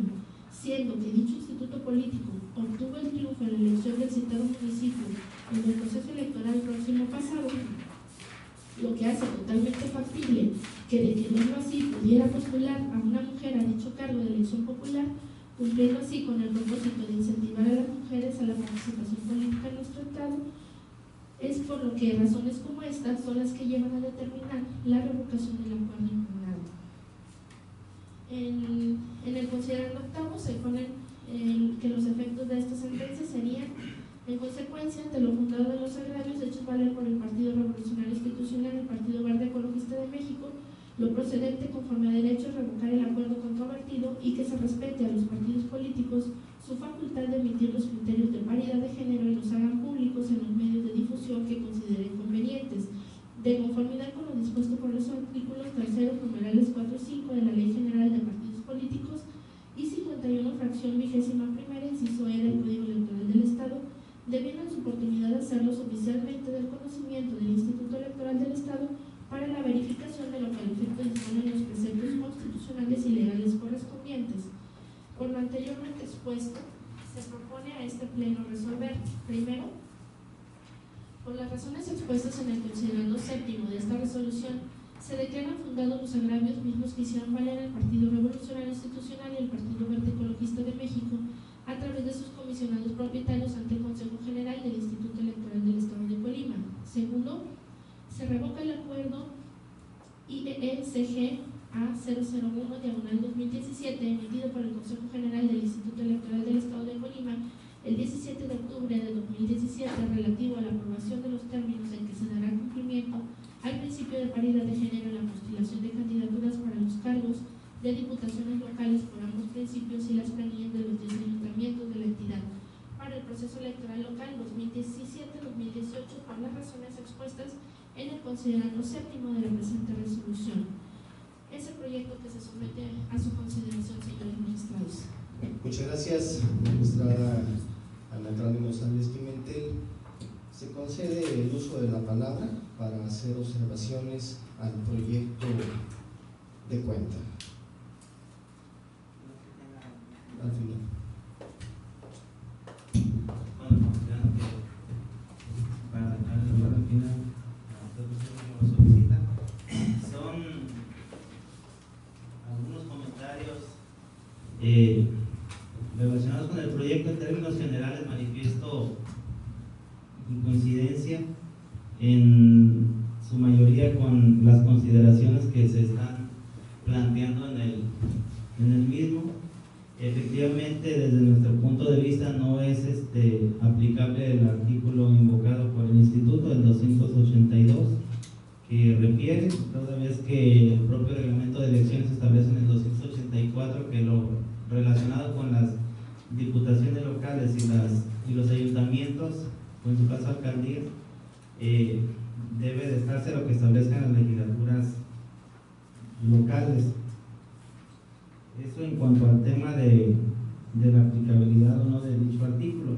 siendo que dicho instituto político obtuvo el triunfo en la elección del citado municipio en el proceso electoral próximo pasado, lo que hace totalmente factible que de que no así pudiera postular a una mujer a dicho cargo de elección popular, cumpliendo así con el propósito de incentivar a las mujeres a la participación política en nuestro Estado. Es por lo que razones como estas son las que llevan a determinar la revocación del acuerdo impugnado. En el considerando octavo se ponen que los efectos de esta sentencia serían, en consecuencia, ante lo fundado de los agravios hechos valer por el Partido Revolucionario Institucional y el Partido Verde Ecologista de México, lo procedente conforme a derecho es revocar el acuerdo controvertido y que se respete a los partidos políticos su facultad de emitir los criterios de paridad de género y los hagan públicos en los medios de difusión que consideren convenientes, de conformidad con lo dispuesto por los artículos 3, numerales 4 y 5 de la Ley General de Partidos Políticos y 51, fracción 21ª, inciso E del Código Electoral del Estado, debiendo en su oportunidad hacerlos oficialmente del conocimiento del Instituto Electoral del Estado para la verificación de lo que al efecto disponen los preceptos constitucionales y legales correspondientes. Por lo anteriormente expuesto, se propone a este Pleno resolver, primero, por las razones expuestas en el considerando séptimo de esta resolución, se declaran fundados los agravios mismos que hicieron valer el Partido Revolucionario Institucional y el Partido Verde Ecologista de México a través de sus comisionados propietarios ante el Consejo General del Instituto Electoral del Estado de Colima. Segundo, se revoca el acuerdo IECG A001/2017 emitido por el Consejo General del Instituto Electoral del Estado de Colima el 17 de octubre de 2017 relativo a la aprobación de los términos en que se dará cumplimiento al principio de paridad de género en la postulación de candidaturas para los cargos de diputaciones locales por ambos principios y las planillas de los 10 ayuntamientos de la entidad para el proceso electoral local 2017-2018 por las razones expuestas en el considerando séptimo de la presente resolución. Es el proyecto que se somete a su consideración, señores magistrados. Muchas gracias, magistrada Ana Carmen González Pimentel. Se concede el uso de la palabra para hacer observaciones al proyecto de cuenta. Al final. Bueno, para dejar el lugar al final, como lo solicitan, son algunos comentarios relacionados con el proyecto. En términos generales manifiesto coincidencia en su mayoría con las consideraciones que se están planteando en el mismo. Efectivamente, desde nuestro punto de vista no es aplicable el artículo invocado por el Instituto, el 282, que refiere, toda vez que el propio reglamento de elecciones establece en el 284 que lo relacionado con las diputaciones locales y los ayuntamientos, o en su caso alcaldías, debe de estarse lo que establezcan las legislaturas locales. Eso en cuanto al tema de la aplicabilidad o no de dicho artículo.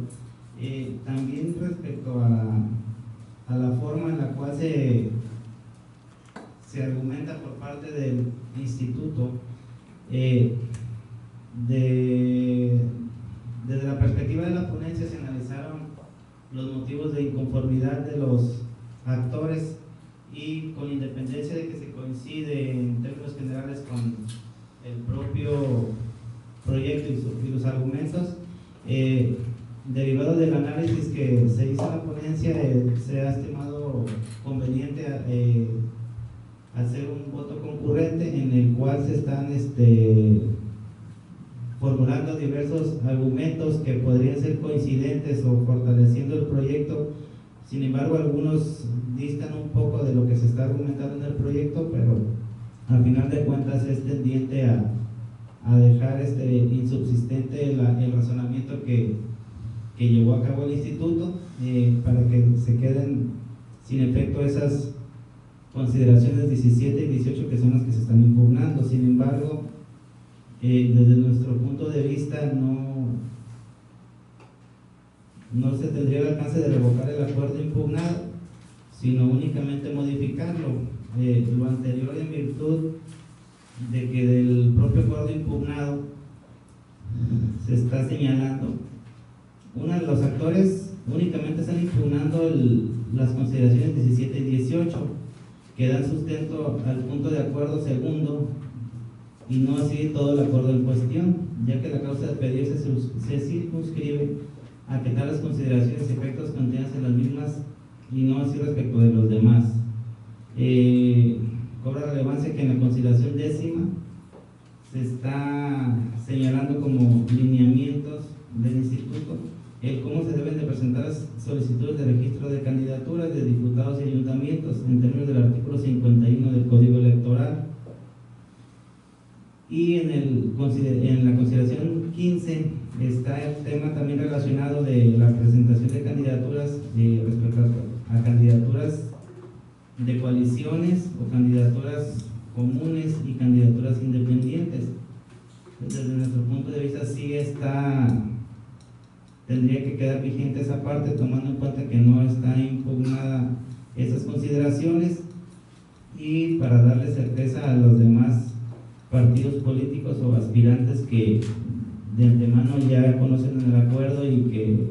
También respecto cual se argumenta por parte del instituto, desde la perspectiva de la ponencia se analizaron los motivos de inconformidad de los actores, y con independencia de que se coincide en términos generales con el propio proyecto y los argumentos, derivado del análisis que se hizo en la ponencia, se ha estimado conveniente hacer un voto concurrente en el cual se están formulando diversos argumentos que podrían ser coincidentes o fortaleciendo el proyecto. Sin embargo, algunos distan un poco de lo que se está argumentando en el proyecto, pero al final de cuentas es tendiente a dejar insubsistente el razonamiento que llevó a cabo el instituto, para que se queden sin efecto esas consideraciones 17 y 18 que son las que se están impugnando. Sin embargo, desde nuestro punto de vista no se tendría el alcance de revocar el acuerdo impugnado, sino únicamente modificarlo. Lo anterior en virtud de que del propio acuerdo impugnado se está señalando, los actores únicamente están impugnando las consideraciones 17 y 18, que dan sustento al punto de acuerdo segundo, y no así todo el acuerdo en cuestión, ya que la causa de pedir se circunscribe a que tales consideraciones y efectos contengan en las mismas y no así respecto de los demás. Cobra relevancia que en la consideración décima se está señalando como lineamientos del instituto el cómo se deben de presentar las solicitudes de registro de candidaturas de diputados y ayuntamientos en términos del artículo 51 del Código Electoral. Y en la consideración 15 está el tema también relacionado de la presentación de candidaturas respecto a candidaturas de coaliciones o candidaturas comunes y candidaturas independientes. Desde nuestro punto de vista sí tendría que quedar vigente esa parte, tomando en cuenta que no está impugnada esas consideraciones, y para darle certeza a los demás partidos políticos o aspirantes que de antemano ya conocen el acuerdo y que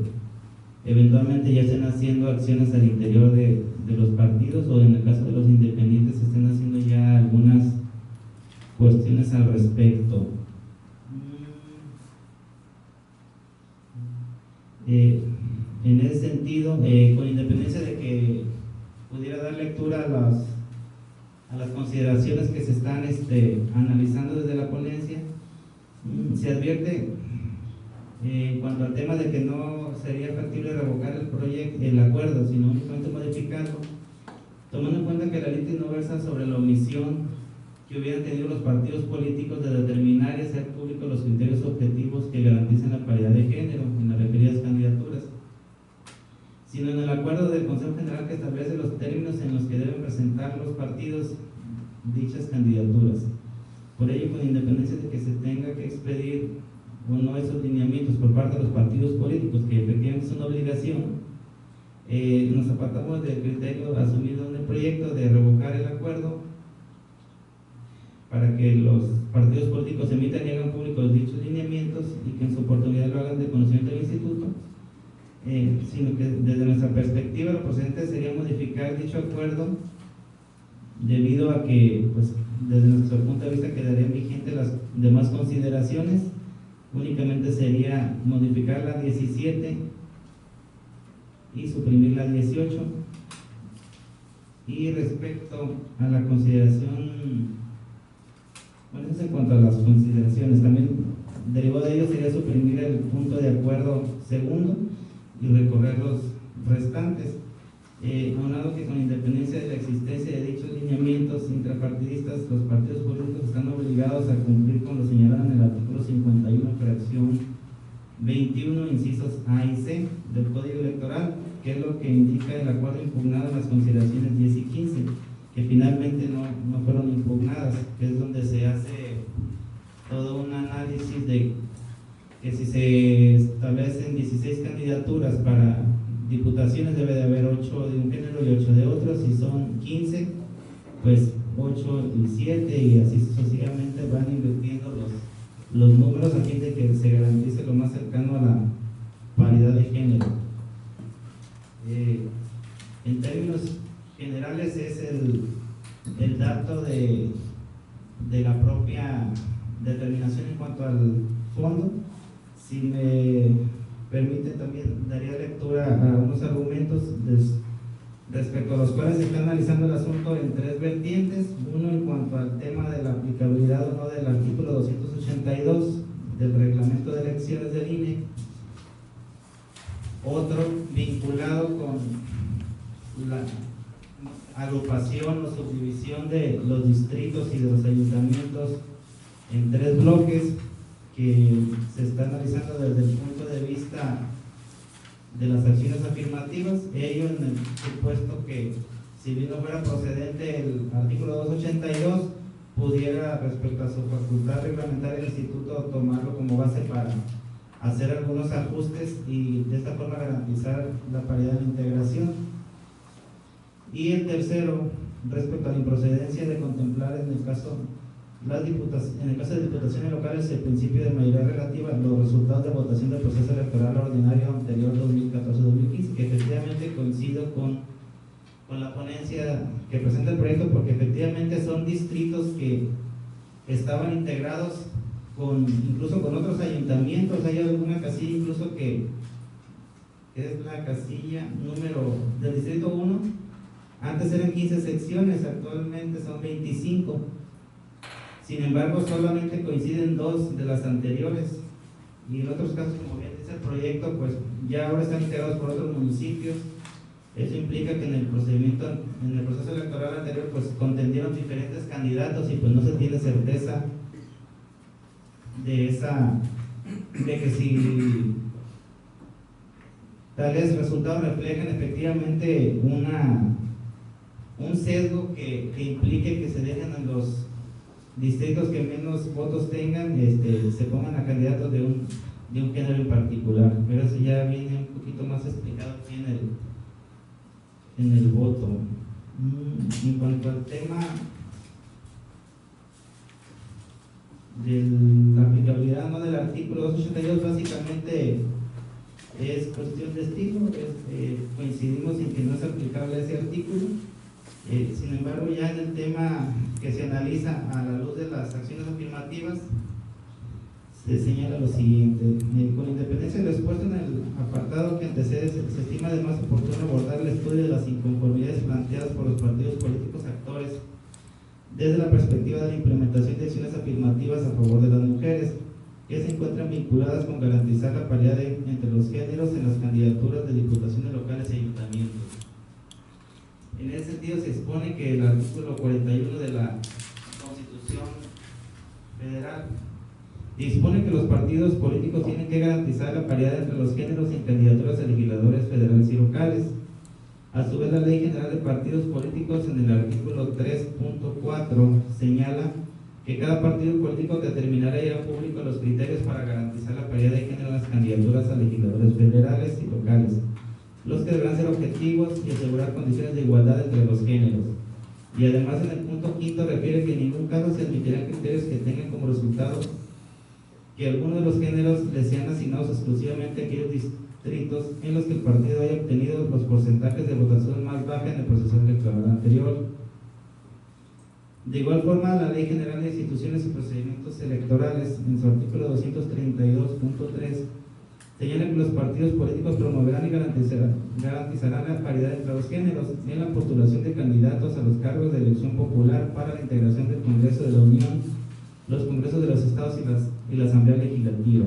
eventualmente ya estén haciendo acciones al interior de los partidos, o en el caso de los independientes estén haciendo ya algunas cuestiones al respecto. En ese sentido, con independencia de que pudiera dar lectura a las consideraciones que se están analizando desde la ponencia, se advierte en cuanto al tema de que no sería factible revocar el acuerdo, sino únicamente modificarlo, tomando en cuenta que la ley no versa sobre la omisión que hubieran tenido los partidos políticos de determinar y hacer públicos los criterios objetivos que garanticen la paridad de género en las referidas candidaturas, sino en el acuerdo del Consejo General que establece los términos en los que deben presentar los partidos dichas candidaturas. Por ello, con independencia de que se tenga que expedir o no esos lineamientos por parte de los partidos políticos, que efectivamente es una obligación, nos apartamos del criterio asumido en el proyecto de revocar el acuerdo para que los partidos políticos emitan y hagan públicos dichos lineamientos y que en su oportunidad lo hagan de conocimiento del instituto, sino que desde nuestra perspectiva lo procedente sería modificar dicho acuerdo, debido a que pues, desde nuestro punto de vista quedarían vigentes las demás consideraciones. Únicamente sería modificar la 17 y suprimir la 18. Y respecto a la consideración, bueno, eso en cuanto a las consideraciones, también derivado de ello sería suprimir el punto de acuerdo segundo y recorrer los restantes. Aunado que con independencia de la existencia de dichos lineamientos intrapartidistas, los partidos políticos están obligados a cumplir con lo señalado en el artículo 51, fracción 21, incisos A y C del Código Electoral, que es lo que indica el acuerdo impugnado en las consideraciones 10 y 15, que finalmente no fueron impugnadas, que es donde se hace todo un análisis de que si se establecen 16 candidaturas para diputaciones debe de haber 8 de un género y 8 de otro. Si son 15, pues 8 y 7, y así sucesivamente van invirtiendo los números a fin de que se garantice lo más cercano a la paridad de género. En términos generales es el dato de la propia determinación en cuanto al fondo. Si me permite, también daría lectura a unos argumentos respecto a los cuales se está analizando el asunto en 3 vertientes. Uno, en cuanto al tema de la aplicabilidad o no del artículo 282 del reglamento de elecciones del INE. Otro, vinculado con la agrupación o subdivisión de los distritos y de los ayuntamientos en 3 bloques, que se está analizando desde el punto de vista de las acciones afirmativas. Ello en el supuesto que, si bien no fuera procedente el artículo 282, pudiera, respecto a su facultad reglamentaria del instituto, tomarlo como base para hacer algunos ajustes y de esta forma garantizar la paridad de integración. Y el tercero, respecto a la improcedencia de contemplar en el caso de diputaciones locales el principio de mayoría relativa, los resultados de votación del proceso electoral ordinario anterior 2014-2015, que efectivamente coincido con la ponencia que presenta el proyecto, porque efectivamente son distritos que estaban integrados incluso con otros ayuntamientos. Hay alguna casilla incluso que es la casilla número del distrito 1, antes eran 15 secciones, actualmente son 25. Sin embargo, solamente coinciden 2 de las anteriores, y en otros casos, como bien dice el proyecto, pues ya ahora están integrados por otros municipios. Eso implica que en el proceso electoral anterior, pues contendieron diferentes candidatos y pues no se tiene certeza de que si tales resultados reflejan efectivamente un sesgo que implique que se dejen en los distritos que menos votos tengan, se pongan a candidatos de un género en particular. Pero eso ya viene un poquito más explicado aquí en el voto. En cuanto al tema de la aplicabilidad no del artículo 282, básicamente es cuestión de estilo. Coincidimos en que no es aplicable ese artículo. Sin embargo, ya en el tema que se analiza a la luz de las acciones afirmativas, se señala lo siguiente: con independencia de lo expuesto en el apartado que antecede, se estima además oportuno abordar el estudio de las inconformidades planteadas por los partidos políticos actores desde la perspectiva de la implementación de acciones afirmativas a favor de las mujeres, que se encuentran vinculadas con garantizar la paridad entre los géneros en las candidaturas de diputaciones locales y ayuntamientos. En ese sentido, se expone que el artículo 41 de la Constitución Federal dispone que los partidos políticos tienen que garantizar la paridad entre los géneros en candidaturas a legisladores federales y locales. A su vez, la Ley General de Partidos Políticos, en el artículo 3.4, señala que cada partido político determinará y hará público los criterios para garantizar la paridad de género en las candidaturas a legisladores federales y locales, los que deberán ser objetivos y asegurar condiciones de igualdad entre los géneros. Y además, en el punto 5 refiere que en ningún caso se admitirán criterios que tengan como resultado que alguno de los géneros les sean asignados exclusivamente a aquellos distritos en los que el partido haya obtenido los porcentajes de votación más baja en el proceso electoral anterior. De igual forma, la Ley General de Instituciones y Procedimientos Electorales, en su artículo 232.3, señala que los partidos políticos promoverán y garantizarán la paridad entre los géneros en la postulación de candidatos a los cargos de elección popular para la integración del Congreso de la Unión, los Congresos de los Estados y la Asamblea Legislativa.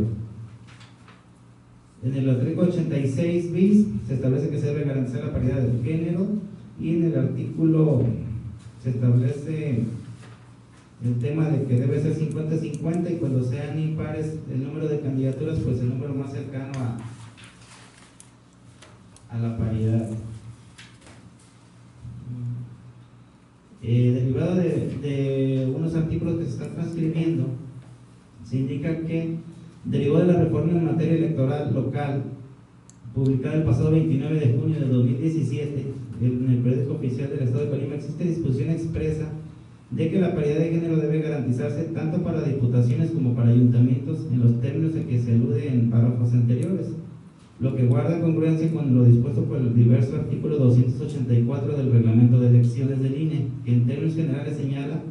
En el artículo 86 bis se establece que se debe garantizar la paridad de género, y en el artículo se establece el tema de que debe ser 50-50, y cuando sean impares el número de candidaturas, pues el número más cercano a la paridad. Derivado de unos artículos que se están transcribiendo, se indica que derivado de la reforma en materia electoral local publicada el pasado 29 de junio de 2017 en el Periódico Oficial del Estado de Colima, existe disposición expresa de que la paridad de género debe garantizarse tanto para diputaciones como para ayuntamientos en los términos en que se alude en párrafos anteriores, lo que guarda congruencia con lo dispuesto por el diverso artículo 284 del reglamento de elecciones del INE, que en términos generales señala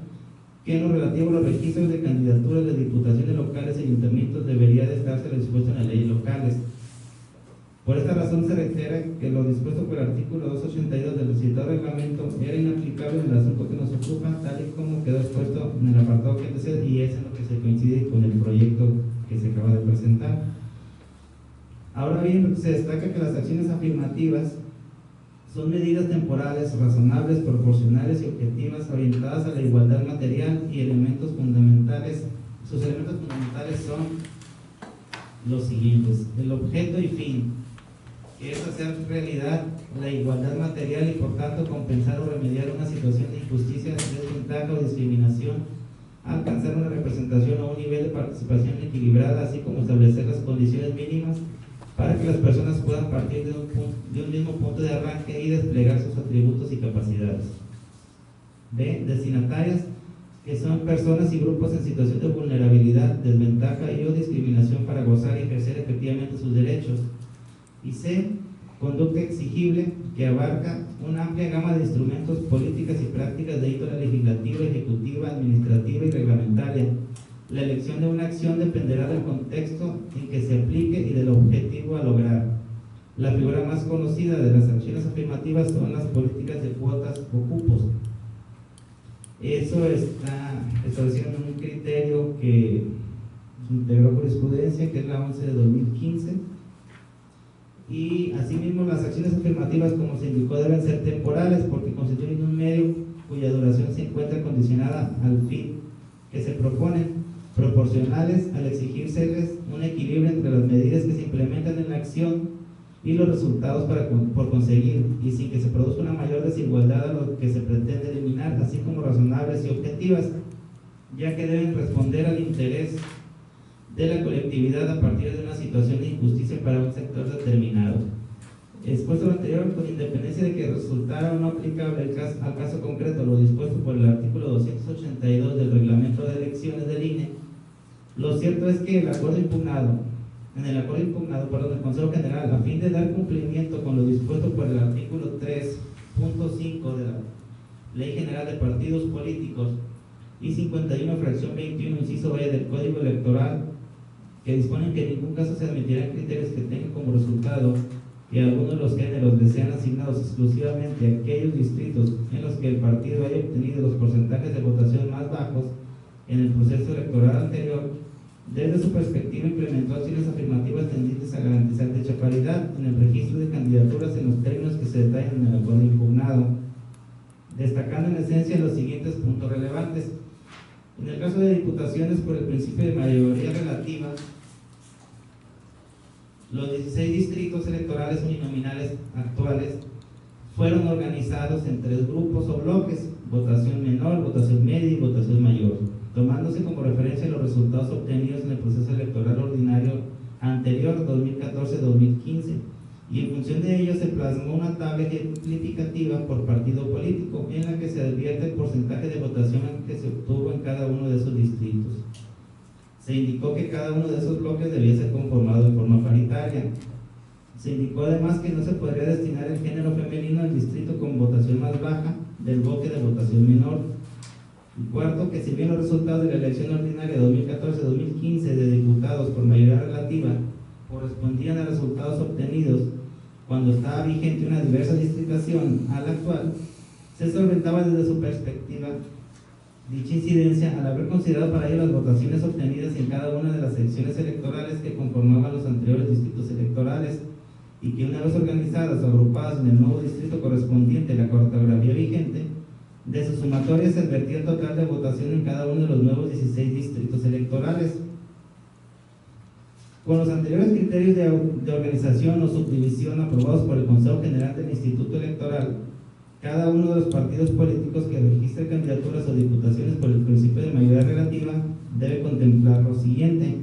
que en lo relativo a los registros de candidaturas de diputaciones locales y ayuntamientos debería de estarse lo dispuesto en las leyes locales. Por esta razón se reitera que lo dispuesto por el artículo 282 del citado reglamento era inaplicable en el asunto que nos ocupa, tal y como quedó expuesto en el apartado que antecede, y es en lo que se coincide con el proyecto que se acaba de presentar. Ahora bien, se destaca que las acciones afirmativas son medidas temporales, razonables, proporcionales y objetivas orientadas a la igualdad material y elementos fundamentales. Sus elementos fundamentales son los siguientes: el objeto y fin, que es hacer realidad la igualdad material y por tanto compensar o remediar una situación de injusticia, desventaja o discriminación, alcanzar una representación o un nivel de participación equilibrada, así como establecer las condiciones mínimas para que las personas puedan partir de un mismo punto de arranque y desplegar sus atributos y capacidades. B. Destinatarias, que son personas y grupos en situación de vulnerabilidad, desventaja y o discriminación para gozar y ejercer efectivamente sus derechos. Y C. Conducta exigible, que abarca una amplia gama de instrumentos, políticas y prácticas de índole legislativa, ejecutiva, administrativa y reglamentaria. La elección de una acción dependerá del contexto en que se aplique y del objetivo a lograr. La figura más conocida de las acciones afirmativas son las políticas de cuotas o cupos. Eso está establecido en un criterio que integró jurisprudencia, que es la 11 de 2015. Y asimismo, las acciones afirmativas, como se indicó, deben ser temporales porque constituyen un medio cuya duración se encuentra condicionada al fin que se proponen, proporcionales al exigírseles un equilibrio entre las medidas que se implementan en la acción y los resultados por conseguir, y sin que se produzca una mayor desigualdad a lo que se pretende eliminar, así como razonables y objetivas, ya que deben responder al interés de la colectividad a partir de una situación de injusticia para un sector determinado. Expuesto lo anterior, con independencia de que resultara o no aplicable al caso concreto lo dispuesto por el artículo 282 del reglamento de elecciones del INE, lo cierto es que en el acuerdo impugnado, el Consejo General, a fin de dar cumplimiento con lo dispuesto por el artículo 3.5 de la Ley General de Partidos Políticos y 51 fracción 21 inciso B del Código Electoral, que disponen que en ningún caso se admitirán criterios que tengan como resultado que algunos de los géneros les sean asignados exclusivamente a aquellos distritos en los que el partido haya obtenido los porcentajes de votación más bajos en el proceso electoral anterior. Desde su perspectiva, implementó acciones afirmativas tendientes a garantizar dicha paridad en el registro de candidaturas en los términos que se detallan en el acuerdo impugnado, destacando en esencia los siguientes puntos relevantes. En el caso de diputaciones, por el principio de mayoría relativa, los 16 distritos electorales uninominales actuales fueron organizados en 3 grupos o bloques: votación menor, votación media y votación mayor, tomándose como referencia los resultados obtenidos en el proceso electoral ordinario anterior, 2014-2015, y en función de ello se plasmó una tabla ejemplificativa por partido político en la que se advierte el porcentaje de votación que se obtuvo en cada uno de esos distritos. Se indicó que cada uno de esos bloques debía ser conformado de forma paritaria. Se indicó además que no se podría destinar el género femenino al distrito con votación más baja del bloque de votación menor. Y cuarto, que si bien los resultados de la elección ordinaria 2014-2015 de diputados por mayoría relativa correspondían a resultados obtenidos cuando estaba vigente una diversa distritación a la actual, se solventaba desde su perspectiva dicha incidencia al haber considerado para ello las votaciones obtenidas en cada una de las secciones electorales que conformaban los anteriores distritos electorales, y que una vez organizadas o agrupadas en el nuevo distrito correspondiente a la cartografía vigente, de su sumatoria se advertía el total de votación en cada uno de los nuevos 16 distritos electorales. Con los anteriores criterios de organización o subdivisión aprobados por el Consejo General del Instituto Electoral, cada uno de los partidos políticos que registre candidaturas o diputaciones por el principio de mayoría relativa debe contemplar lo siguiente,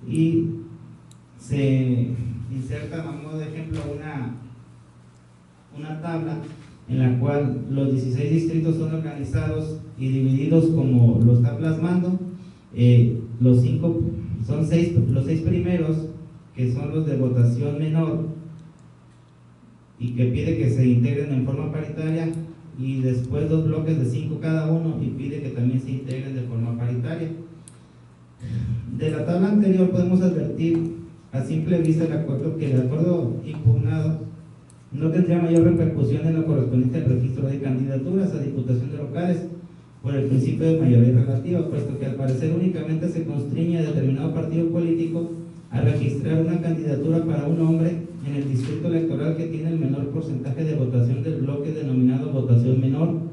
y se insertan a modo de ejemplo una tabla en la cual los 16 distritos son organizados y divididos como lo está plasmando. Los 6 primeros, que son los de votación menor y que pide que se integren en forma paritaria, y después 2 bloques de 5 cada uno y pide que también se integren de forma paritaria. De la tabla anterior podemos advertir a simple vista que el acuerdo impugnado no tendría mayor repercusión en lo correspondiente al registro de candidaturas a diputaciones locales por el principio de mayoría relativa, puesto que al parecer únicamente se constriñe a determinado partido político a registrar una candidatura para un hombre en el distrito electoral que tiene el menor porcentaje de votación del bloque denominado votación menor,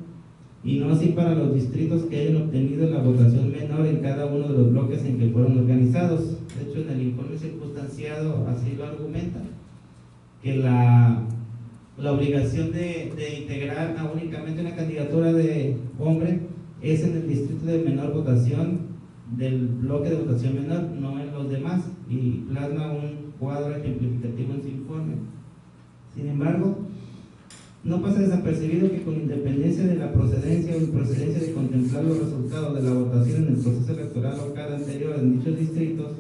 y no así para los distritos que hayan obtenido la votación menor en cada uno de los bloques en que fueron organizados. De hecho, en el informe circunstanciado así lo argumenta, que la obligación de integrar a únicamente una candidatura de hombre es en el distrito de menor votación del bloque de votación menor, no en los demás, y plasma un cuadro ejemplificativo en su informe. Sin embargo, no pasa desapercibido que con independencia de la procedencia o improcedencia de contemplar los resultados de la votación en el proceso electoral local anterior en dichos distritos,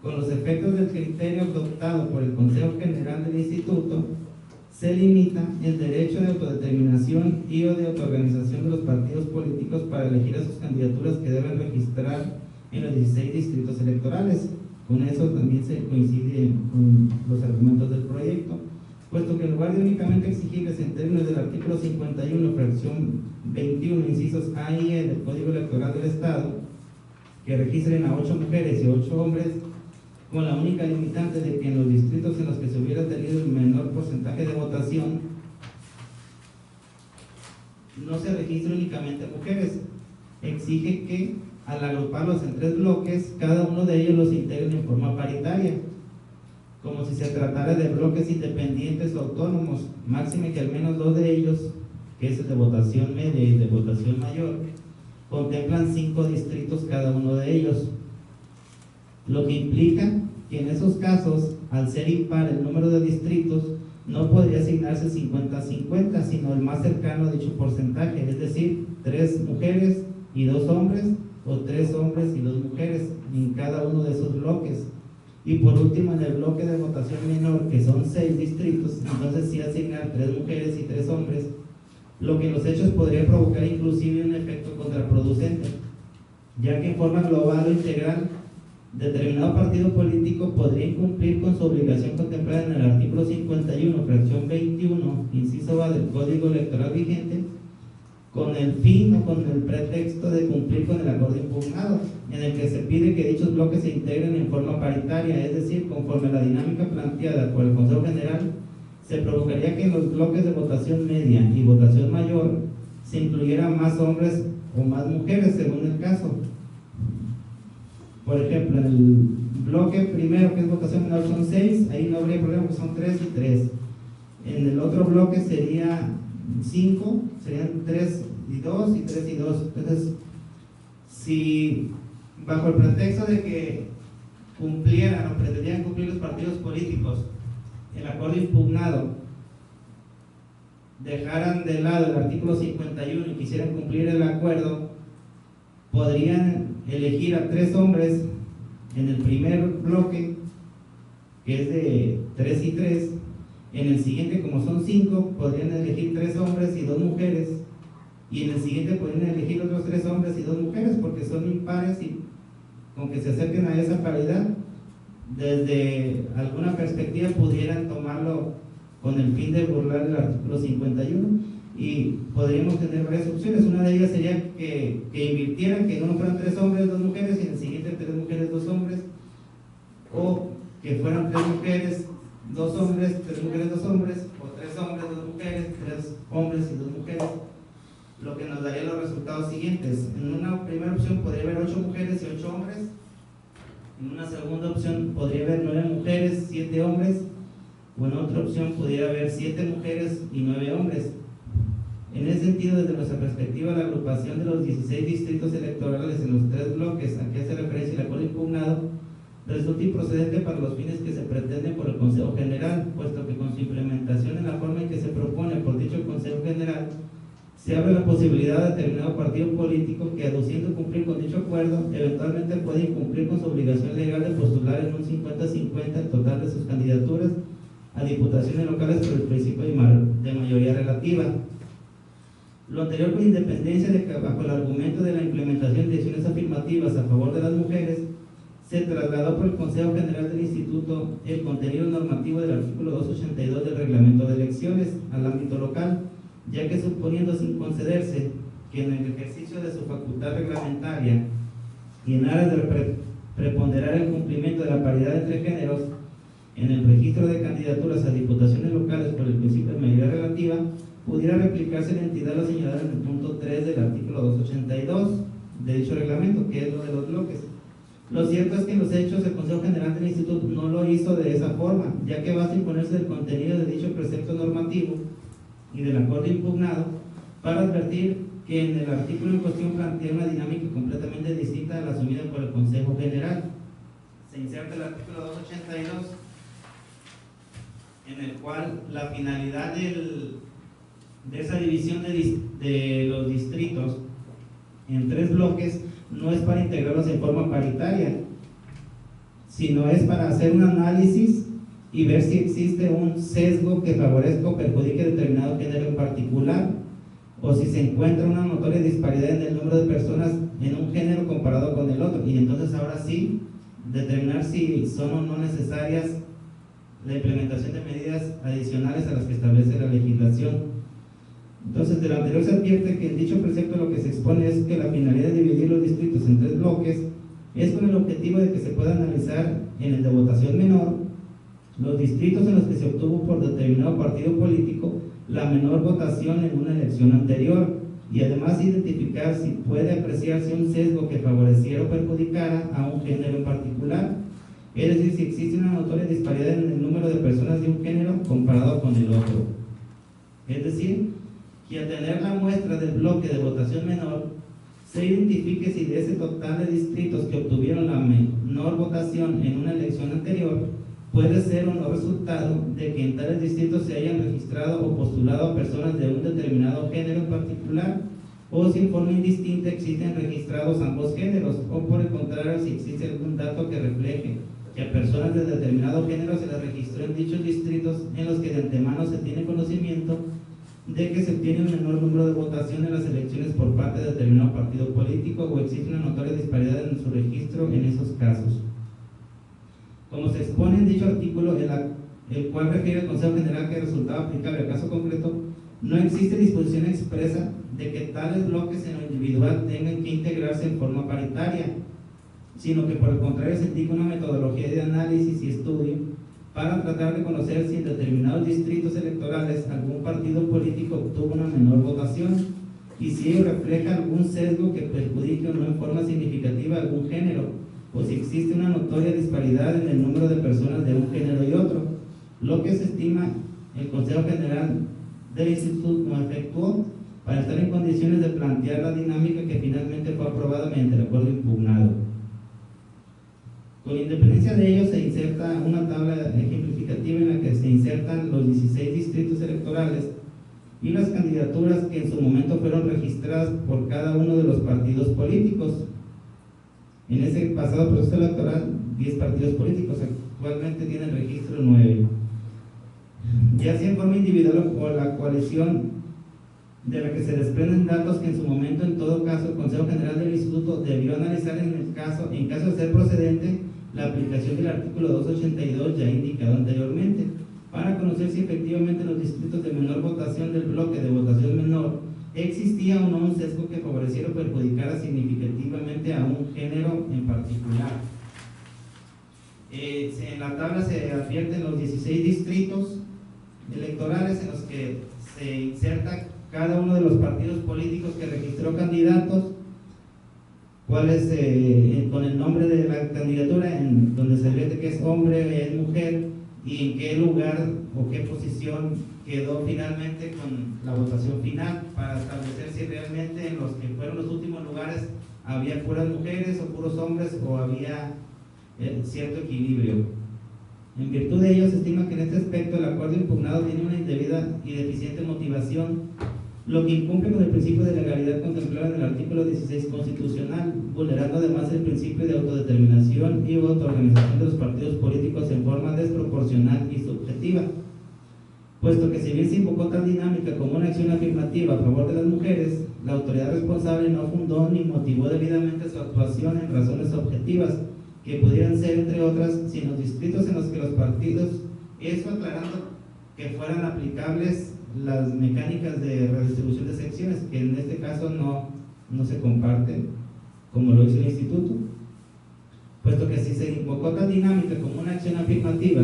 con los efectos del criterio adoptado por el Consejo General del Instituto, se limita el derecho de autodeterminación y o de autoorganización de los partidos políticos para elegir a sus candidaturas que deben registrar en los 16 distritos electorales. Con eso también se coincide con los argumentos del proyecto, puesto que en lugar de únicamente exigirles en términos del artículo 51, fracción 21, incisos A y E del Código Electoral del Estado, que registren a 8 mujeres y 8 hombres, con la única limitante de que en los distritos en los que se hubiera tenido el menor porcentaje de votación no se registre únicamente mujeres. Exige que al agruparlos en 3 bloques, cada uno de ellos los integren en forma paritaria, como si se tratara de bloques independientes o autónomos, máxime que al menos 2 de ellos, que es el de votación media y de votación mayor, contemplan 5 distritos cada uno de ellos, lo que implica que en esos casos, al ser impar el número de distritos, no podría asignarse 50-50, sino el más cercano a dicho porcentaje, es decir, 3 mujeres y 2 hombres, o 3 hombres y 2 mujeres en cada uno de esos bloques. Y por último, en el bloque de votación menor, que son 6 distritos, entonces sí asignar 3 mujeres y 3 hombres, lo que en los hechos podría provocar inclusive un efecto contraproducente, ya que en forma global o integral, determinado partido político podría incumplir con su obligación contemplada en el artículo 51, fracción 21, inciso A del Código Electoral vigente, con el fin o con el pretexto de cumplir con el acuerdo impugnado, en el que se pide que dichos bloques se integren en forma paritaria, es decir, conforme a la dinámica planteada por el Consejo General, se provocaría que en los bloques de votación media y votación mayor se incluyeran más hombres o más mujeres, según el caso. Por ejemplo, en el bloque primero, que es votación menor, son 6, ahí no habría problema, porque son 3 y 3. En el otro bloque sería 5, serían 3 y 2 y 3 y 2. Entonces, si bajo el pretexto de que cumplieran o pretendían cumplir los partidos políticos el acuerdo impugnado, dejaran de lado el artículo 51 y quisieran cumplir el acuerdo, podrían elegir a 3 hombres en el primer bloque, que es de 3 y 3. En el siguiente, como son 5, podrían elegir 3 hombres y 2 mujeres, y en el siguiente podrían elegir otros 3 hombres y 2 mujeres, porque son impares, y con que se acerquen a esa paridad, desde alguna perspectiva pudieran tomarlo con el fin de burlar el artículo 51, y podríamos tener varias opciones. Una de ellas sería que invirtieran, que no fueran 3 hombres, 2 mujeres, y en el siguiente 3 mujeres, 2 hombres, o que fueran 3 mujeres, 2 hombres, 3 mujeres, 2 hombres, o 3 hombres, 2 mujeres, 3 hombres y 2 mujeres, lo que nos daría los resultados siguientes. En una primera opción podría haber 8 mujeres y 8 hombres. En una segunda opción podría haber 9 mujeres, 7 hombres, o en otra opción pudiera haber 7 mujeres y 9 hombres. En ese sentido, desde nuestra perspectiva, la agrupación de los 16 distritos electorales en los 3 bloques a que hace referencia el acuerdo impugnado resulta improcedente para los fines que se pretenden por el Consejo General, puesto que con su implementación en la forma en que se propone por dicho Consejo General, se abre la posibilidad a determinado partido político que, aduciendo cumplir con dicho acuerdo, eventualmente puede incumplir con su obligación legal de postular en un 50-50 el total de sus candidaturas a diputaciones locales por el principio de mayoría relativa. Lo anterior, con independencia de que, bajo el argumento de la implementación de decisiones afirmativas a favor de las mujeres, se trasladó por el Consejo General del Instituto el contenido normativo del artículo 282 del Reglamento de Elecciones al ámbito local, ya que, suponiendo sin concederse que en el ejercicio de su facultad reglamentaria y en aras de preponderar el cumplimiento de la paridad entre géneros en el registro de candidaturas a diputaciones locales por el principio de mayoría relativa, pudiera replicarse la entidad lo señalado en el punto 3 del artículo 282 de dicho reglamento, que es lo de los bloques. Lo cierto es que en los hechos el Consejo General del Instituto no lo hizo de esa forma, ya que basta imponerse del contenido de dicho precepto normativo y del acuerdo impugnado para advertir que en el artículo en cuestión plantea una dinámica completamente distinta a la asumida por el Consejo General. Se inserta el artículo 282, en el cual la finalidad de esa división de los distritos en 3 bloques no es para integrarlos en forma paritaria, sino es para hacer un análisis y ver si existe un sesgo que favorezca o perjudique determinado género en particular, o si se encuentra una notoria disparidad en el número de personas en un género comparado con el otro, y entonces ahora sí determinar si son o no necesarias la implementación de medidas adicionales a las que establece la legislación. Entonces, de lo anterior se advierte que en dicho precepto lo que se expone es que la finalidad de dividir los distritos en 3 bloques es con el objetivo de que se pueda analizar en el de votación menor los distritos en los que se obtuvo por determinado partido político la menor votación en una elección anterior, y además identificar si puede apreciarse un sesgo que favoreciera o perjudicara a un género en particular, es decir, si existe una notoria disparidad en el número de personas de un género comparado con el otro. Es decir, que al tener la muestra del bloque de votación menor, se identifique si de ese total de distritos que obtuvieron la menor votación en una elección anterior, puede ser o no resultado de que en tales distritos se hayan registrado o postulado a personas de un determinado género en particular, o si en forma indistinta existen registrados ambos géneros, o por el contrario, si existe algún dato que refleje que a personas de determinado género se les registró en dichos distritos en los que de antemano se tiene conocimiento de que se obtiene un menor número de votación en las elecciones por parte de determinado partido político, o existe una notoria disparidad en su registro en esos casos. Como se expone en dicho artículo, el cual refiere al Consejo General que resultaba aplicable al caso concreto, no existe disposición expresa de que tales bloques en lo individual tengan que integrarse en forma paritaria, sino que por el contrario se indica una metodología de análisis y estudio para tratar de conocer si en determinados distritos electorales algún partido político obtuvo una menor votación y si ello refleja algún sesgo que perjudique o no en forma significativa a algún género, o si existe una notoria disparidad en el número de personas de un género y otro, lo que se estima el Consejo General del Instituto no efectuó para estar en condiciones de plantear la dinámica que finalmente fue aprobada mediante el acuerdo impugnado. Con independencia de ello, se inserta una tabla ejemplificativa en la que se insertan los 16 distritos electorales y las candidaturas que en su momento fueron registradas por cada uno de los partidos políticos. En ese pasado proceso electoral, 10 partidos políticos, actualmente tienen registro 9. Ya sea en forma individual o la coalición, de la que se desprenden datos que en su momento, en todo caso, el Consejo General del Instituto debió analizar en caso de ser procedente la aplicación del artículo 282 ya indicado anteriormente, para conocer si efectivamente en los distritos de menor votación del bloque de votación menor existía o no un sesgo que favoreciera o perjudicara significativamente a un género en particular. En la tabla se advierten los 16 distritos electorales en los que se inserta cada uno de los partidos políticos que registró candidatos, cuál es con el nombre de la candidatura, en donde se ve que es hombre, es mujer, y en qué lugar o qué posición quedó finalmente con la votación final, para establecer si realmente en los que fueron los últimos lugares había puras mujeres o puros hombres, o había cierto equilibrio. En virtud de ello, se estima que en este aspecto el acuerdo impugnado tiene una indebida y deficiente motivación, lo que incumple con el principio de legalidad contemplado en el artículo 16 constitucional, vulnerando además el principio de autodeterminación y autoorganización de los partidos políticos en forma desproporcional y subjetiva, puesto que si bien se invocó tal dinámica como una acción afirmativa a favor de las mujeres, la autoridad responsable no fundó ni motivó debidamente su actuación en razones objetivas, que pudieran ser, entre otras, si en los distritos en los que los partidos, eso aclarando que fueran aplicables las mecánicas de redistribución de secciones, que en este caso no se comparten, como lo hizo el instituto, puesto que si se invocó tal dinámica como una acción afirmativa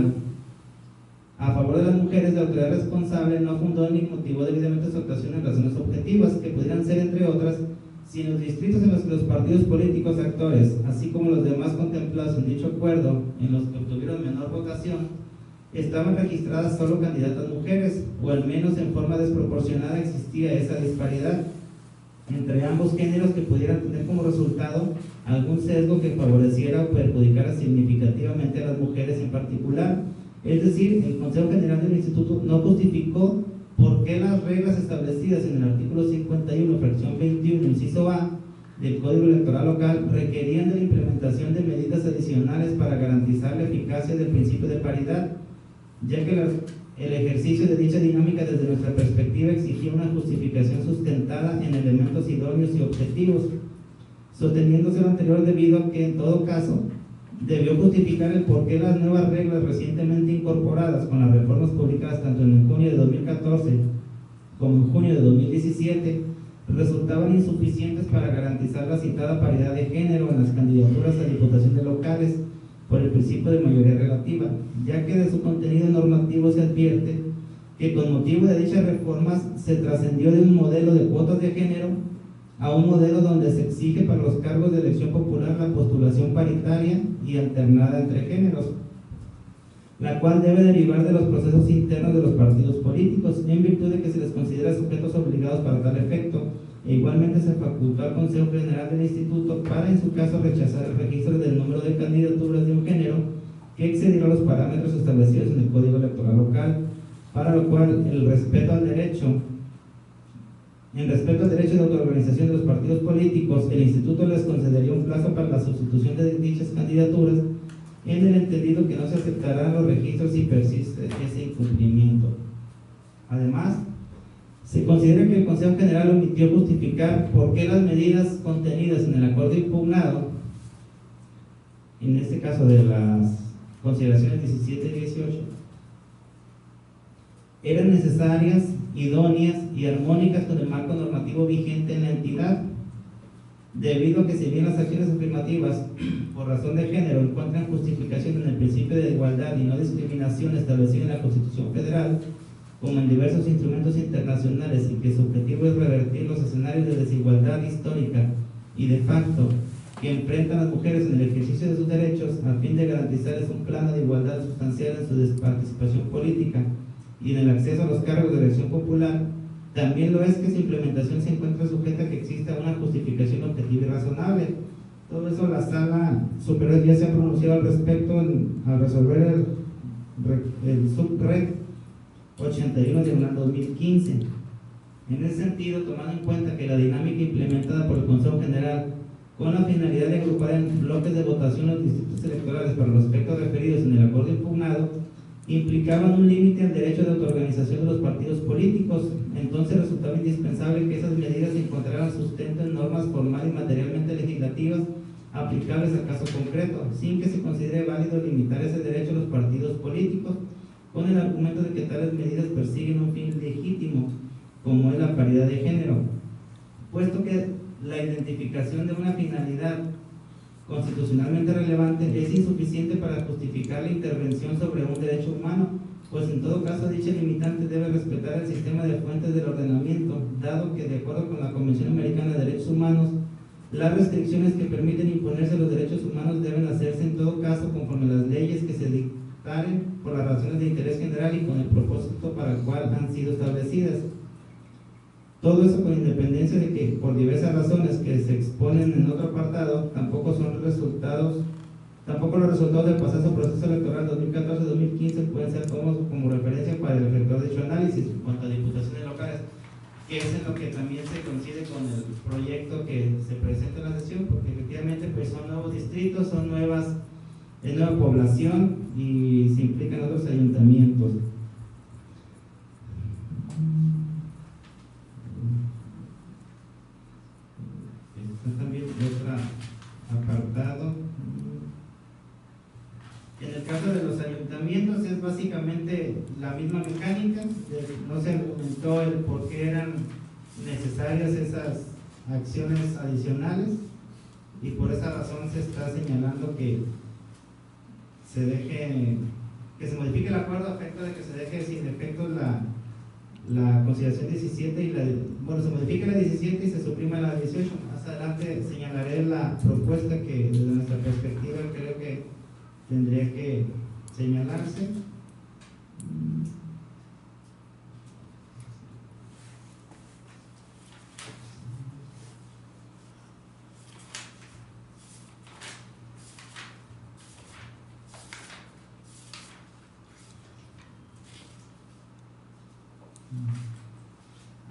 a favor de las mujeres, la autoridad responsable no fundó ni motivó debidamente su actuación en razones objetivas, que pudieran ser, entre otras, si en los distritos en los que los partidos políticos actores, así como los demás contemplados en dicho acuerdo, en los que obtuvieron menor votación, estaban registradas solo candidatas mujeres, o al menos en forma desproporcionada existía esa disparidad entre ambos géneros que pudieran tener como resultado algún sesgo que favoreciera o perjudicara significativamente a las mujeres en particular. Es decir, el Consejo General del Instituto no justificó por qué las reglas establecidas en el artículo 51, fracción 21, inciso A, del Código Electoral Local requerían de la implementación de medidas adicionales para garantizar la eficacia del principio de paridad, ya que el ejercicio de dicha dinámica desde nuestra perspectiva exigía una justificación sustentada en elementos idóneos y objetivos, sosteniéndose lo anterior debido a que en todo caso debió justificar el por qué las nuevas reglas recientemente incorporadas con las reformas publicadas tanto en junio de 2014 como en junio de 2017 resultaban insuficientes para garantizar la citada paridad de género en las candidaturas a diputaciones locales por el principio de mayoría relativa, ya que de su contenido normativo se advierte que con motivo de dichas reformas se trascendió de un modelo de cuotas de género a un modelo donde se exige para los cargos de elección popular la postulación paritaria y alternada entre géneros, la cual debe derivar de los procesos internos de los partidos políticos, en virtud de que se les considera sujetos obligados para tal efecto, e igualmente se facultó al Consejo General del Instituto para, en su caso, rechazar el registro del número de candidaturas de un género que excediera los parámetros establecidos en el Código Electoral Local, para lo cual en respeto al derecho de autoorganización de los partidos políticos, el Instituto les concedería un plazo para la sustitución de dichas candidaturas, en el entendido que no se aceptarán los registros si persiste ese incumplimiento. Además, se considera que el Consejo General omitió justificar por qué las medidas contenidas en el acuerdo impugnado, en este caso de las consideraciones 17 y 18, eran necesarias, idóneas y armónicas con el marco normativo vigente en la entidad, debido a que si bien las acciones afirmativas por razón de género encuentran justificación en el principio de igualdad y no discriminación establecido en la Constitución Federal, como en diversos instrumentos internacionales, y que su objetivo es revertir los escenarios de desigualdad histórica y de facto que enfrentan las mujeres en el ejercicio de sus derechos a fin de garantizarles un plano de igualdad sustancial en su participación política y en el acceso a los cargos de elección popular, también lo es que su implementación se encuentra sujeta a que exista una justificación objetiva y razonable. Todo eso la Sala Superior ya se ha pronunciado al respecto al resolver el subreg 81/2015. En ese sentido, tomando en cuenta que la dinámica implementada por el Consejo General con la finalidad de agrupar en bloques de votación los distritos electorales para los aspectos referidos en el acuerdo impugnado, implicaban un límite al derecho de autoorganización de los partidos políticos, entonces resultaba indispensable que esas medidas encontraran sustento en normas formal y materialmente legislativas aplicables al caso concreto, sin que se considere válido limitar ese derecho a los partidos políticos, con el argumento de que tales medidas persiguen un fin legítimo, como es la paridad de género, puesto que la identificación de una finalidad constitucionalmente relevante es insuficiente para justificar la intervención sobre un derecho humano, pues en todo caso dicha limitante debe respetar el sistema de fuentes del ordenamiento, dado que de acuerdo con la Convención Americana de Derechos Humanos, las restricciones que permiten imponerse los derechos humanos deben hacerse en todo caso conforme a las leyes que se dictaren por las razones de interés general y con el propósito para el cual han sido establecidas. Todo eso con independencia de que, por diversas razones que se exponen en otro apartado, tampoco son resultados Tampoco los resultados del pasado proceso electoral 2014-2015 pueden ser tomados como referencia para el efectuar dicho análisis en cuanto a diputaciones locales, que es en lo que también se coincide con el proyecto que se presenta en la sesión, porque efectivamente pues son nuevos distritos, son nueva población y se implican otros ayuntamientos. Está también otro apartado. En el caso de los ayuntamientos es básicamente la misma mecánica, no se argumentó el por qué eran necesarias esas acciones adicionales y por esa razón se está señalando que se modifique el acuerdo a efecto de que se deje sin efecto la consideración 17 y se modifica la 17 y se suprima la 18. Más adelante señalaré la propuesta que desde nuestra perspectiva creo que tendría que señalarse.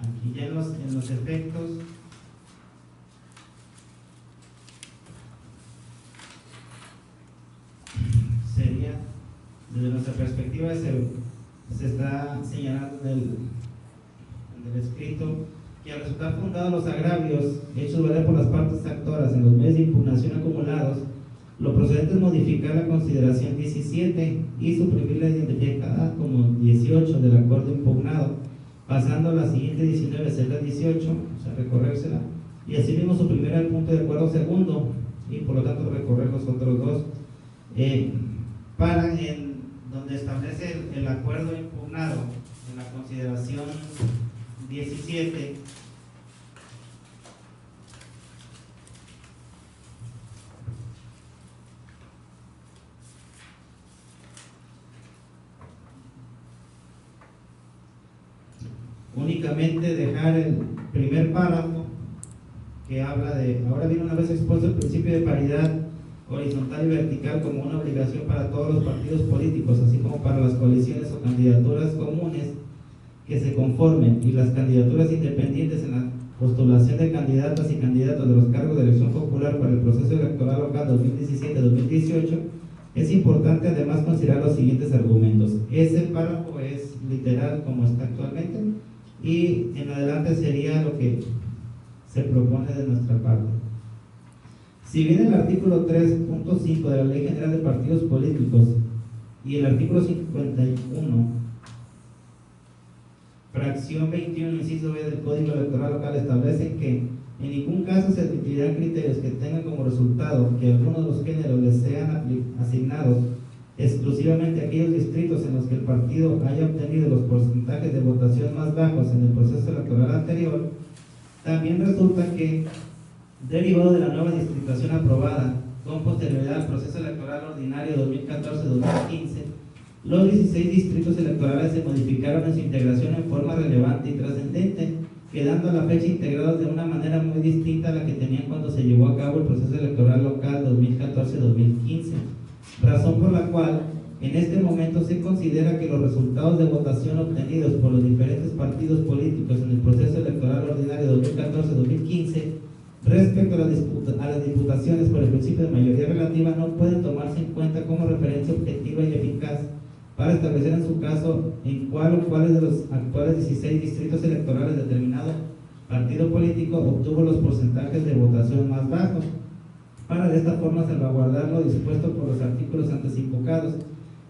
Aquí ya en los efectos sería, desde nuestra perspectiva se está señalando en el escrito que al resultar fundados los agravios hechos valer por las partes actoras en los medios de impugnación acumulados, lo procedente es modificar la consideración 17 y suprimir la identificada como 18 del acuerdo impugnado, pasando a la siguiente 19 a ser la 18, o sea, recorrérsela, y asimismo suprimir el punto de acuerdo segundo y por lo tanto recorrer los otros dos, para en donde establece el acuerdo impugnado en la consideración 17. Únicamente dejar el primer párrafo que habla de, ahora viene una vez expuesto el principio de paridad horizontal y vertical como una obligación para todos los partidos políticos, así como para las coaliciones o candidaturas comunes que se conformen y las candidaturas independientes en la postulación de candidatas y candidatos de los cargos de elección popular para el proceso electoral local 2017-2018, es importante además considerar los siguientes argumentos. Ese párrafo es literal como está actualmente y en adelante sería lo que se propone de nuestra parte. Si bien el artículo 3.5 de la Ley General de Partidos Políticos y el artículo 51, fracción 21, inciso B del Código Electoral Local establecen que en ningún caso se admitirán criterios que tengan como resultado que algunos de los géneros les sean asignados exclusivamente a aquellos distritos en los que el partido haya obtenido los porcentajes de votación más bajos en el proceso electoral anterior. También resulta que, derivado de la nueva distritación aprobada con posterioridad al proceso electoral ordinario 2014-2015, los 16 distritos electorales se modificaron en su integración en forma relevante y trascendente, quedando a la fecha integrados de una manera muy distinta a la que tenían cuando se llevó a cabo el proceso electoral local 2014-2015, razón por la cual en este momento se considera que los resultados de votación obtenidos por los diferentes partidos políticos en el proceso electoral ordinario 2014-2015 respecto a las diputaciones por el principio de mayoría relativa no pueden tomarse en cuenta como referencia objetiva y eficaz para establecer en su caso en cuál o cuáles de los actuales 16 distritos electorales determinado partido político obtuvo los porcentajes de votación más bajos, para de esta forma salvaguardar lo dispuesto por los artículos antes invocados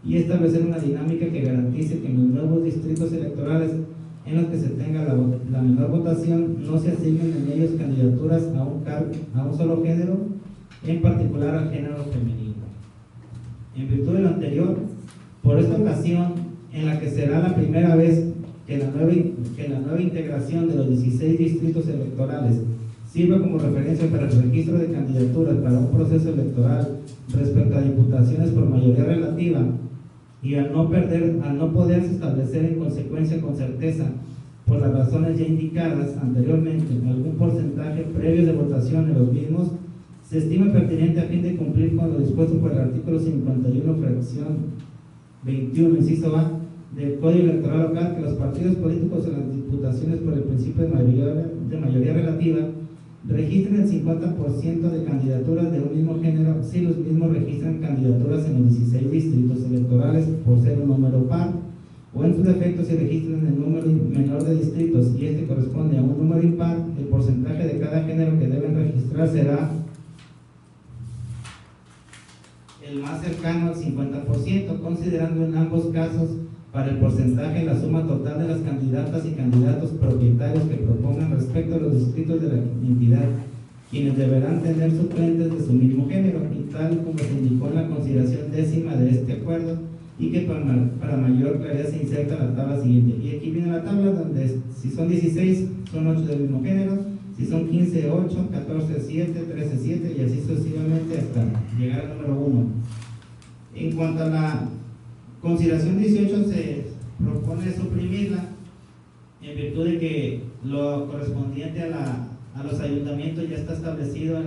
y establecer una dinámica que garantice que en los nuevos distritos electorales en los que se tenga la menor votación no se asignen en ellos candidaturas a un solo género, en particular al género femenino. En virtud de lo anterior, por esta ocasión, en la que será la primera vez que la nueva integración de los 16 distritos electorales sirva como referencia para el registro de candidaturas para un proceso electoral respecto a diputaciones por mayoría relativa, y al no poderse establecer en consecuencia con certeza, por las razones ya indicadas anteriormente, algún porcentaje previo de votación en los mismos, se estima pertinente a fin de cumplir con lo dispuesto por el artículo 51, fracción 21, inciso A, del Código Electoral Local, que los partidos políticos en las diputaciones por el principio de mayoría relativa registren el 50% de candidaturas de un mismo género si los mismos registran candidaturas en los 16 distritos electorales por ser un número par, o en su defecto si registran el número menor de distritos y este corresponde a un número impar, el porcentaje de cada género que deben registrar será el más cercano al 50%, considerando en ambos casos para el porcentaje la suma total de las candidatas y candidatos propietarios que propongan respecto a los distritos de la entidad, quienes deberán tener suplentes de su mismo género, y tal como se indicó en la consideración décima de este acuerdo, y que para mayor claridad se inserta la tabla siguiente. Y aquí viene la tabla donde si son 16, son 8 del mismo género, si son 15, 8, 14, 7, 13, 7, y así sucesivamente hasta llegar al número 1. En cuanto a la consideración 18, se propone suprimirla en virtud de que lo correspondiente a los ayuntamientos ya está establecido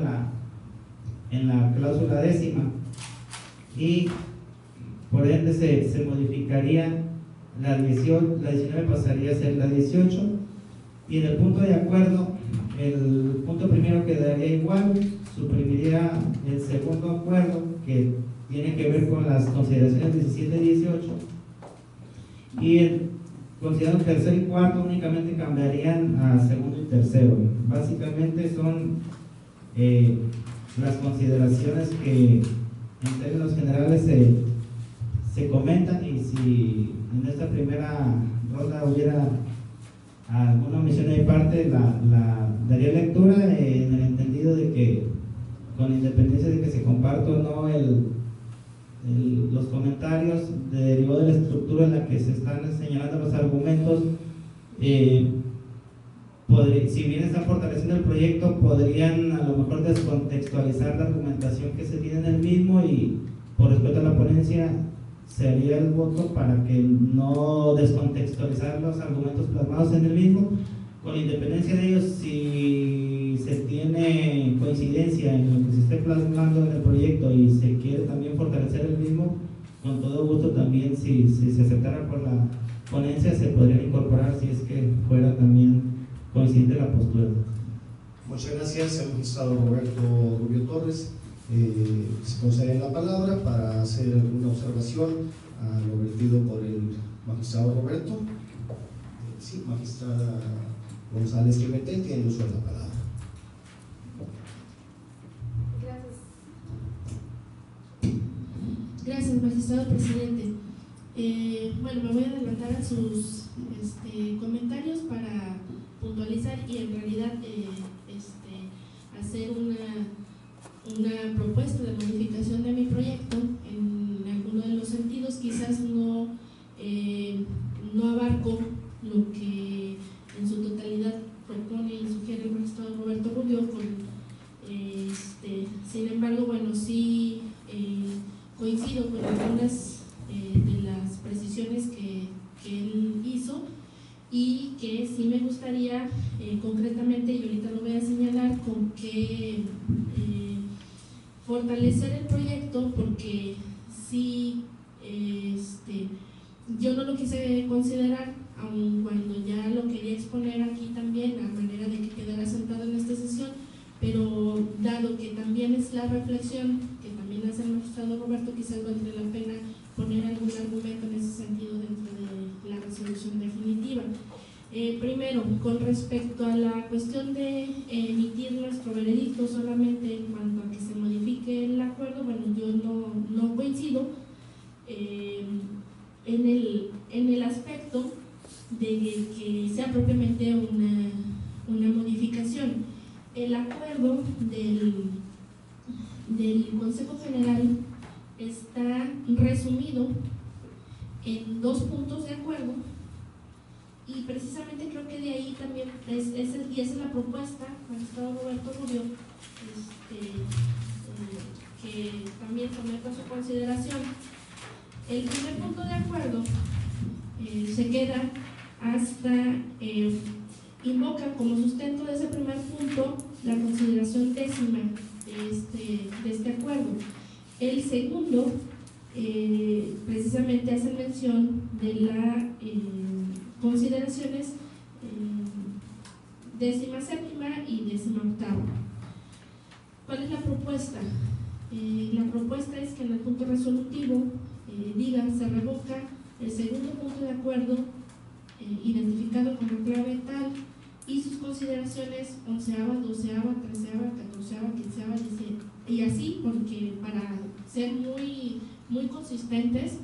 en la cláusula décima, y por ende se modificaría la 18, la 19 pasaría a ser la 18, y en el punto de acuerdo, el punto primero quedaría igual, suprimiría el segundo acuerdo que tiene que ver con las consideraciones 17 y 18, y considerando tercero y cuarto únicamente cambiarían a segundo y tercero. Básicamente son las consideraciones que en términos generales se comentan, y si en esta primera ronda hubiera alguna omisión de mi parte, la daría lectura en el entendido de que, con independencia de que se comparta o no los comentarios derivado de la estructura en la que se están señalando los argumentos, si bien están fortaleciendo el proyecto, podrían a lo mejor descontextualizar la argumentación que se tiene en el mismo, y por respeto a la ponencia se haría el voto para que no descontextualizar los argumentos plasmados en el mismo. Con independencia de ellos, si se tiene coincidencia en lo que se esté plasmando en el proyecto y se quiere también fortalecer el mismo, con todo gusto también, si se aceptara por la ponencia, se podrían incorporar si es que fuera también coincidente la postura. Muchas gracias al magistrado Roberto Rubio Torres. Se concede la palabra para hacer alguna observación a lo vertido por el magistrado Roberto. Sí, magistrada González Pimentel, tiene uso de la palabra. Gracias, magistrado presidente. Bueno, me voy a adelantar a sus comentarios para puntualizar y en realidad hacer una propuesta de modificación de mi proyecto en alguno de los sentidos. Quizás no abarco lo que en su totalidad propone y sugiere el magistrado Roberto Rubio, sin embargo, bueno, sí coincido con algunas de las precisiones que él hizo, y que sí me gustaría concretamente, y ahorita lo voy a señalar, con que fortalecer el proyecto, porque sí, yo no lo quise considerar, aun cuando ya lo quería exponer aquí también a manera de que quedara sentado en esta sesión, pero dado que también es la reflexión que también hace el magistrado Roberto, quizás valdría la pena poner algún argumento en ese sentido dentro de la resolución definitiva. Primero, con respecto a la cuestión de emitir nuestro veredicto solamente en cuanto a que se modifique el acuerdo, bueno, yo no coincido en el aspecto de que sea propiamente una modificación. El acuerdo del Consejo General está resumido en 2 puntos de acuerdo, y precisamente creo que de ahí también esa es la propuesta, magistrado Roberto Rubio, que también someto a su consideración. El primer punto de acuerdo se queda hasta invoca como sustento de ese primer punto la consideración décima de este acuerdo. El segundo, precisamente hace mención de las consideraciones 17ª y 18ª. ¿Cuál es la propuesta? La propuesta es que en el punto resolutivo diga, se revoca el segundo punto de acuerdo identificado como clave tal y sus consideraciones 11ª, 12ª, 13ª, 14ª, 15ª, 17ª, y así, porque para ser muy consistentes,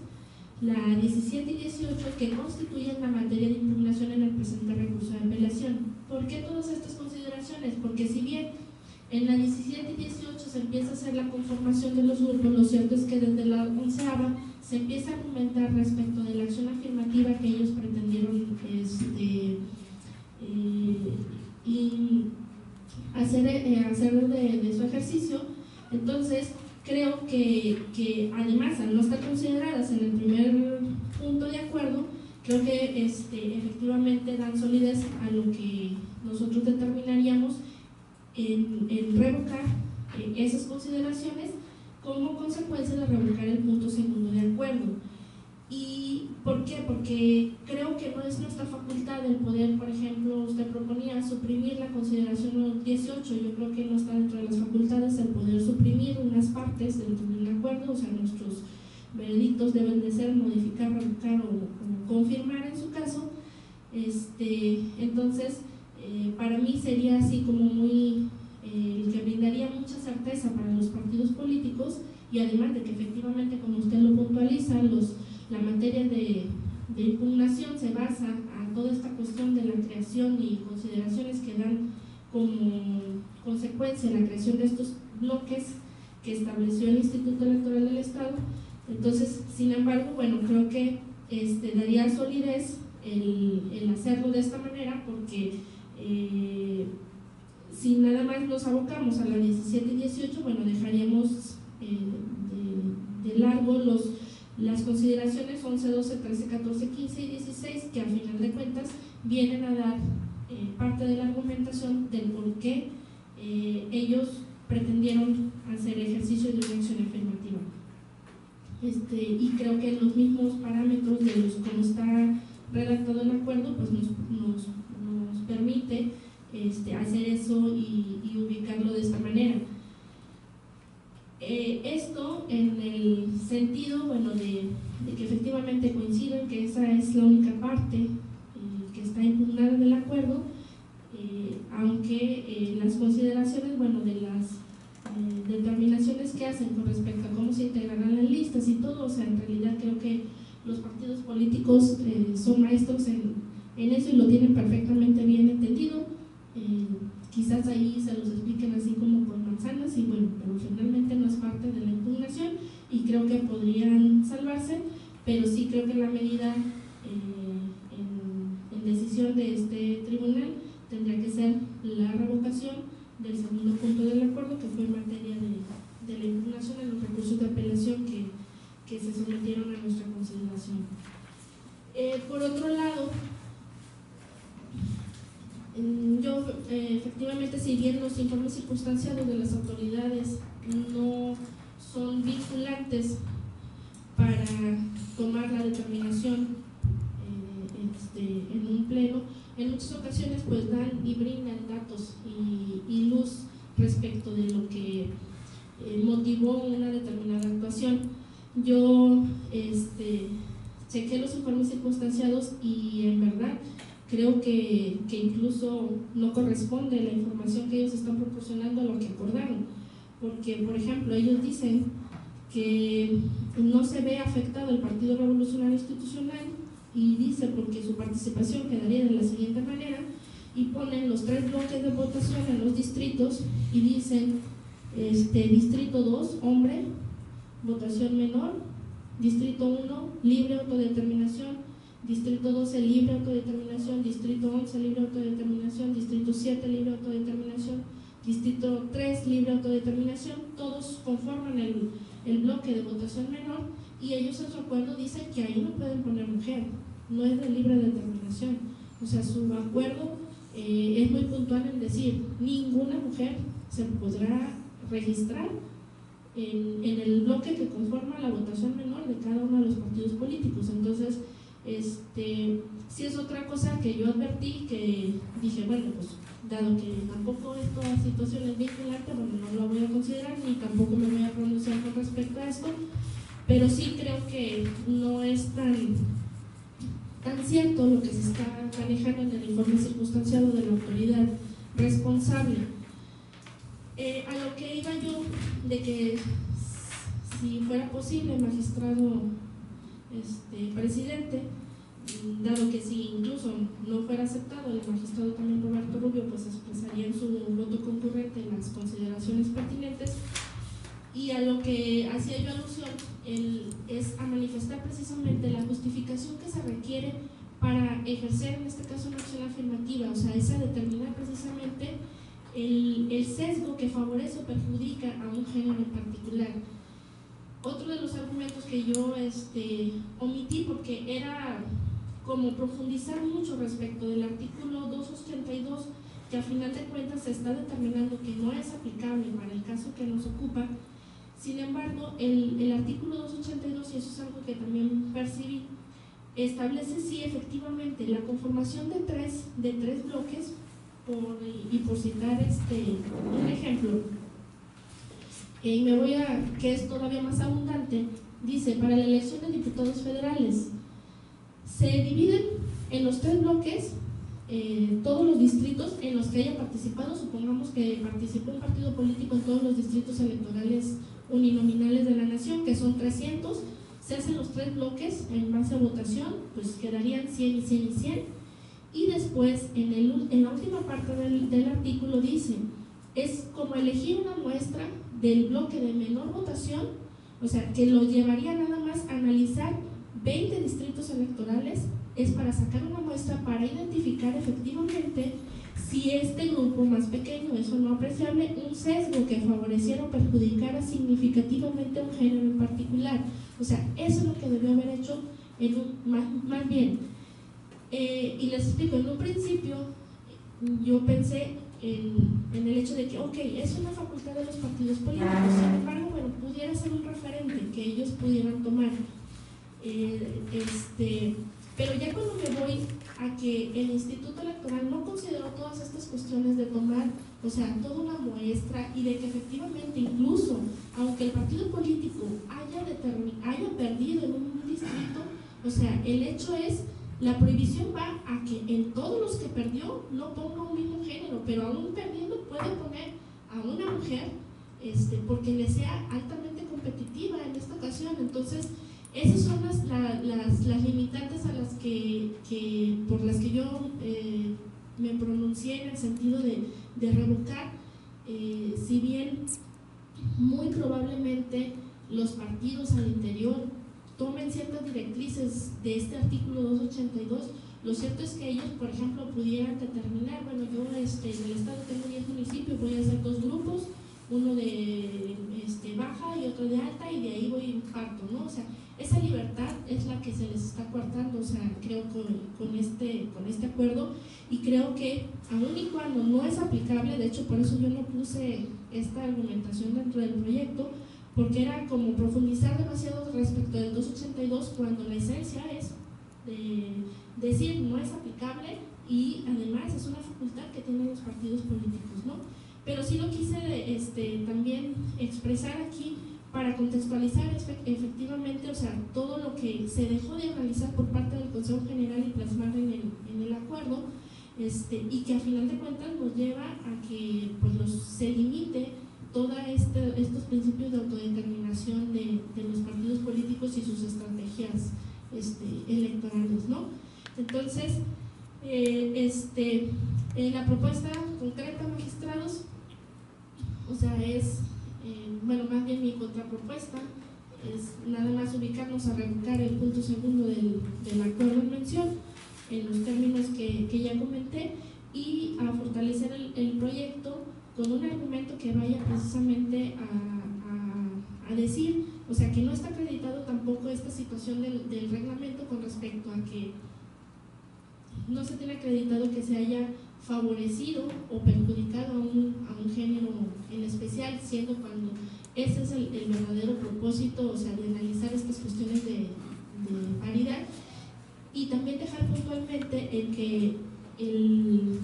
la 17 y 18 que constituyen la materia de impugnación en el presente recurso de apelación. ¿Por qué todas estas consideraciones? Porque si bien en la 17 y 18 se empieza a hacer la conformación de los grupos, lo cierto es que desde la 11ª se empieza a argumentar respecto de la acción afirmativa que ellos pretendieron hacer de su ejercicio. Entonces creo que además, al no estar consideradas en el primer punto de acuerdo, creo que efectivamente dan solidez a lo que nosotros determinaríamos en revocar esas consideraciones como consecuencia de revocar el punto segundo de acuerdo. ¿Y por qué? Porque creo que no es nuestra facultad el poder, por ejemplo, usted proponía suprimir la consideración 18, yo creo que no está dentro de las facultades el poder suprimir unas partes dentro de un acuerdo, o sea, nuestros veredictos deben de ser modificar, revocar o confirmar en su caso. Entonces, para mí sería así como muy, que brindaría mucha certeza para los partidos políticos, y además de que efectivamente, como usted lo puntualiza, la materia de impugnación se basa a toda esta cuestión de la creación y consideraciones que dan como consecuencia la creación de estos bloques que estableció el Instituto Electoral del Estado. Entonces, sin embargo, bueno, creo que daría solidez el hacerlo de esta manera, porque si nada más nos abocamos a la 17 y 18, bueno, dejaríamos de largo las consideraciones 11, 12, 13, 14, 15 y 16, que al final de cuentas vienen a dar parte de la argumentación del por qué ellos pretendieron hacer ejercicio de una acción afirmativa. Y creo que los mismos parámetros de cómo está redactado el acuerdo pues nos permite hacer eso y ubicarlo de esta manera. Esto en el sentido, bueno, de que efectivamente coinciden que esa es la única parte que está impugnada del acuerdo, aunque las consideraciones, bueno, de las determinaciones que hacen con respecto a cómo se integrarán las listas y todo, o sea, en realidad creo que los partidos políticos son maestros en eso y lo tienen perfectamente bien entendido. Quizás ahí se los expliquen así como con manzanas y bueno, pero finalmente no es parte de la impugnación y creo que podrían salvarse, pero sí creo que la medida en decisión de este tribunal tendría que ser la revocación del segundo punto del acuerdo, que fue en materia de la impugnación en los recursos de apelación que se sometieron a nuestra consideración. Por otro lado, yo efectivamente, si bien los informes circunstanciados de las autoridades no son vinculantes para tomar la determinación en un pleno, en muchas ocasiones pues dan y brindan datos y luz respecto de lo que motivó una determinada actuación. Yo chequé los informes circunstanciados y en verdad creo que incluso no corresponde la información que ellos están proporcionando a lo que acordaron, porque por ejemplo ellos dicen que no se ve afectado el Partido Revolucionario Institucional y dice porque su participación quedaría de la siguiente manera y ponen los 3 bloques de votación en los distritos y dicen distrito 2, hombre, votación menor, distrito 1, libre autodeterminación, distrito 12, libre autodeterminación, distrito 11, libre autodeterminación, distrito 7, libre autodeterminación, distrito 3, libre autodeterminación. Todos conforman el bloque de votación menor y ellos en su acuerdo dicen que ahí no pueden poner mujer, no es de libre determinación. O sea, su acuerdo es muy puntual en decir ninguna mujer se podrá registrar en el bloque que conforma la votación menor de cada uno de los partidos políticos. Entonces, sí es otra cosa que yo advertí, que dije, bueno, pues dado que tampoco esta situación es vinculante, bueno, no lo voy a considerar ni tampoco me voy a pronunciar con respecto a esto, pero sí creo que no es tan cierto lo que se está manejando en el informe circunstanciado de la autoridad responsable. A lo que iba yo, de que si fuera posible, magistrado presidente, dado que si incluso no fuera aceptado, el magistrado también Roberto Rubio pues expresaría en su voto concurrente las consideraciones pertinentes, y a lo que hacía yo alusión es a manifestar precisamente la justificación que se requiere para ejercer en este caso una acción afirmativa, o sea, es a determinar precisamente el sesgo que favorece o perjudica a un género en particular. Otro de los argumentos que yo omití, porque era como profundizar mucho respecto del artículo 282, que a final de cuentas se está determinando que no es aplicable para el caso que nos ocupa. Sin embargo, el artículo 282, y eso es algo que también percibí, establece sí efectivamente la conformación de tres bloques, y por citar un ejemplo, y me voy a, que es todavía más abundante, dice: para la elección de diputados federales se dividen en los 3 bloques todos los distritos en los que haya participado. Supongamos que participó un partido político en todos los distritos electorales uninominales de la nación, que son 300, se hacen los 3 bloques en base a votación, pues quedarían 100 y 100 y 100. Y después, en la última parte del artículo dice, es como elegir una muestra del bloque de menor votación, o sea, que lo llevaría nada más a analizar 20 distritos electorales, es para sacar una muestra para identificar efectivamente si este grupo más pequeño es o no apreciable un sesgo que favoreciera o perjudicara significativamente a un género en particular. O sea, eso es lo que debió haber hecho más bien. Y les explico, en un principio yo pensé en el hecho de que, ok, es una facultad de los partidos políticos, sin embargo, bueno, pudiera ser un referente que ellos pudieran tomar. Pero ya cuando me voy a que el Instituto Electoral no consideró todas estas cuestiones de tomar, o sea, toda una muestra, y de que efectivamente incluso, aunque el partido político haya perdido en un distrito, o sea, el hecho es, la prohibición va a que en todos los que perdió no ponga un mismo género, pero aún perdiendo puede poner a una mujer porque le sea altamente competitiva en esta ocasión. Entonces, esas son las limitantes a las por las que yo me pronuncié en el sentido de revocar, si bien muy probablemente los partidos al interior tomen ciertas directrices de este artículo 282, lo cierto es que ellos, por ejemplo, pudieran determinar, bueno, yo en el estado tengo 10 municipios, voy a hacer 2 grupos, uno de baja y otro de alta, y de ahí voy y parto, ¿no? O sea, esa libertad es la que se les está coartando, o sea, creo con este acuerdo, y creo que aun y cuando no es aplicable, de hecho por eso yo no puse esta argumentación dentro del proyecto, porque era como profundizar demasiado respecto del 282, cuando la esencia es decir no es aplicable, y además es una facultad que tienen los partidos políticos, ¿no? Pero sí lo quise también expresar aquí para contextualizar efectivamente, o sea, todo lo que se dejó de realizar por parte del Consejo General y plasmar en el acuerdo, y que a final de cuentas nos lleva a que pues, se limite todos estos principios de autodeterminación de los partidos políticos y sus estrategias electorales, ¿no? Entonces, la propuesta concreta, magistrados, o sea, es, bueno, más bien mi contrapropuesta es nada más ubicarnos a revocar el punto segundo del acuerdo en mención, en los términos que ya comenté, y a fortalecer el proyecto con un argumento que vaya precisamente a decir, o sea, que no está acreditado tampoco esta situación del reglamento con respecto a que no se tiene acreditado que se haya favorecido o perjudicado a un género en especial, siendo cuando ese es el verdadero propósito, o sea, de analizar estas cuestiones de paridad. Y también dejar puntualmente en que el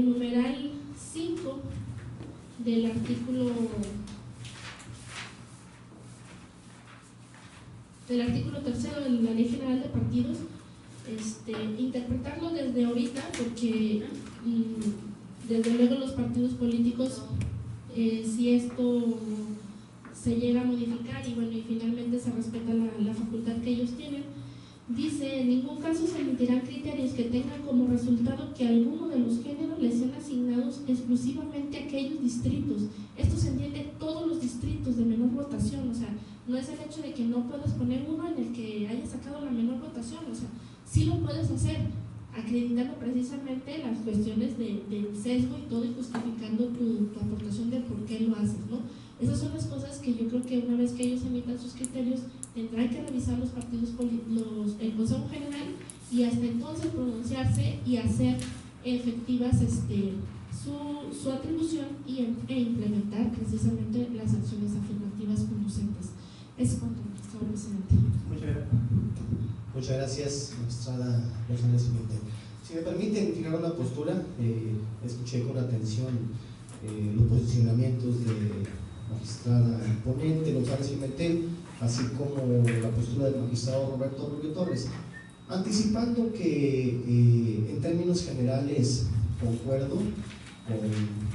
numeral 5 del artículo 3º de la Ley General de Partidos, interpretarlo desde ahorita, porque desde luego los partidos políticos, si esto se llega a modificar y bueno, y finalmente se respeta la facultad que ellos tienen, dice: en ningún caso se emitirán criterios que tengan como resultado que alguno de los géneros les sean asignados exclusivamente a aquellos distritos. Esto se entiende todos los distritos de menor votación, o sea, no es el hecho de que no puedas poner uno en el que haya sacado la menor votación, o sea, sí lo puedes hacer, acreditando precisamente las cuestiones del sesgo y todo, y justificando tu aportación de por qué lo haces, ¿no? Esas son las cosas que yo creo que una vez que ellos emitan sus criterios, tendrán que revisar los partidos el Consejo General, y hasta entonces pronunciarse y hacer efectivas su atribución e implementar precisamente las acciones afirmativas conducentes. Es cuanto, señor presidente. Muchas gracias, magistrada Rosario Pimentel. Si me permiten fijar una postura, escuché con atención los posicionamientos de magistrada ponente Rosario Pimentel, así como la postura del magistrado Roberto Rubio Torres, anticipando que en términos generales concuerdo con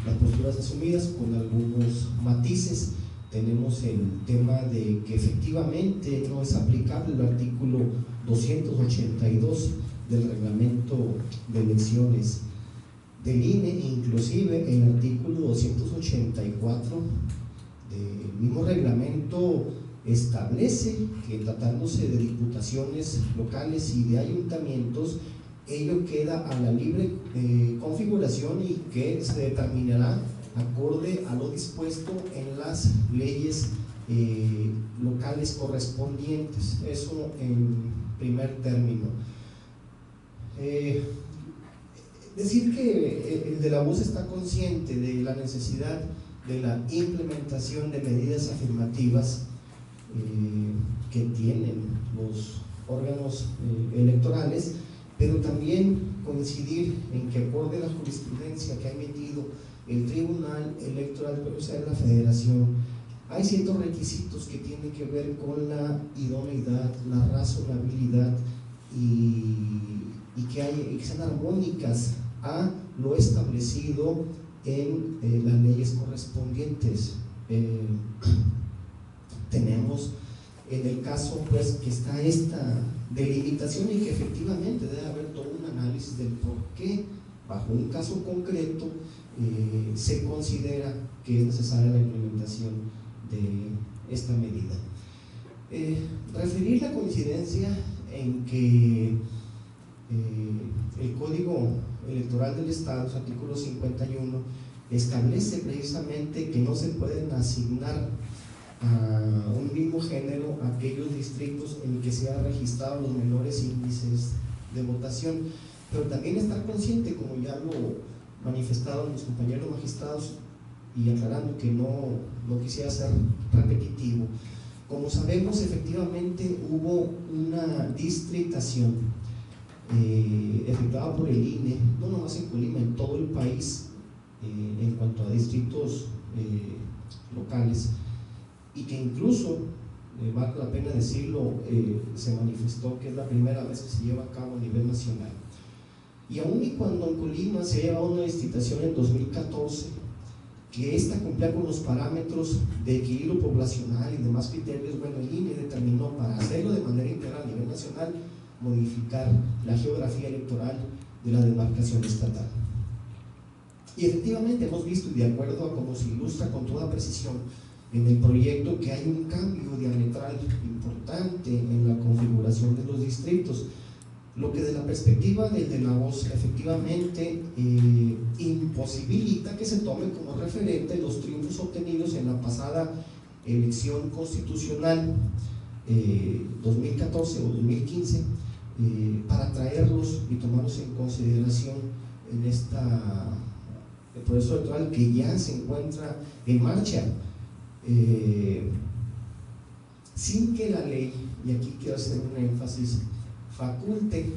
las posturas asumidas, con algunos matices. Tenemos el tema de que efectivamente no es aplicable el artículo 282 del reglamento de elecciones del INE, e inclusive el artículo 284 del mismo reglamento establece que, tratándose de diputaciones locales y de ayuntamientos, ello queda a la libre configuración y que se determinará acorde a lo dispuesto en las leyes locales correspondientes. Eso en primer término. Decir que el de la voz está consciente de la necesidad de la implementación de medidas afirmativas que tienen los órganos electorales, pero también coincidir en que, acorde a la jurisprudencia que ha emitido el Tribunal Electoral de la Federación, hay ciertos requisitos que tienen que ver con la idoneidad, la razonabilidad y que sean armónicas a lo establecido en las leyes correspondientes. Tenemos en el caso pues que está esta delimitación y que efectivamente debe haber todo un análisis del por qué bajo un caso concreto se considera que es necesaria la implementación de esta medida. Referir la coincidencia en que el Código Electoral del Estado, su artículo 51, establece precisamente que no se pueden asignar a un mismo género aquellos distritos en que se han registrado los menores índices de votación, pero también estar consciente, como ya lo manifestaron mis compañeros magistrados, y aclarando que no quisiera ser repetitivo, como sabemos, efectivamente hubo una distritación efectuada por el INE, no nomás en Colima, en todo el país, en cuanto a distritos locales, y que incluso, vale la pena decirlo, se manifestó que es la primera vez que se lleva a cabo a nivel nacional. Y aún y cuando en Colima se lleva una distritación en 2014, que esta cumplía con los parámetros de equilibrio poblacional y demás criterios, bueno, el INE determinó, para hacerlo de manera integral a nivel nacional, modificar la geografía electoral de la demarcación estatal. Y efectivamente hemos visto, y de acuerdo a cómo se ilustra con toda precisión en el proyecto, que hay un cambio diametral importante en la configuración de los distritos, lo que, de la perspectiva del de la voz, efectivamente imposibilita que se tomen como referente los triunfos obtenidos en la pasada elección constitucional 2014 o 2015, para traerlos y tomarlos en consideración el proceso electoral que ya se encuentra en marcha, sin que la ley, y aquí quiero hacer un énfasis, faculte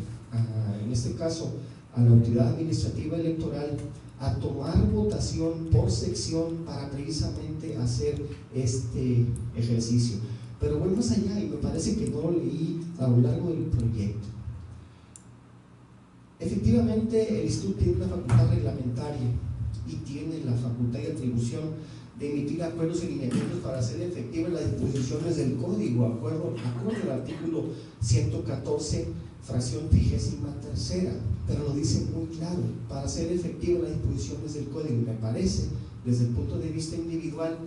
en este caso a la autoridad administrativa electoral a tomar votación por sección para precisamente hacer este ejercicio. Pero voy más allá y me parece que no lo leí a lo largo del proyecto. Efectivamente, el instituto tiene una facultad reglamentaria y tiene la facultad y atribución de emitir acuerdos y lineamientos para hacer efectivas las disposiciones del código, acorde al artículo 114, fracción 33ª, pero lo dice muy claro, para hacer efectivas las disposiciones del código. Me parece, desde el punto de vista individual,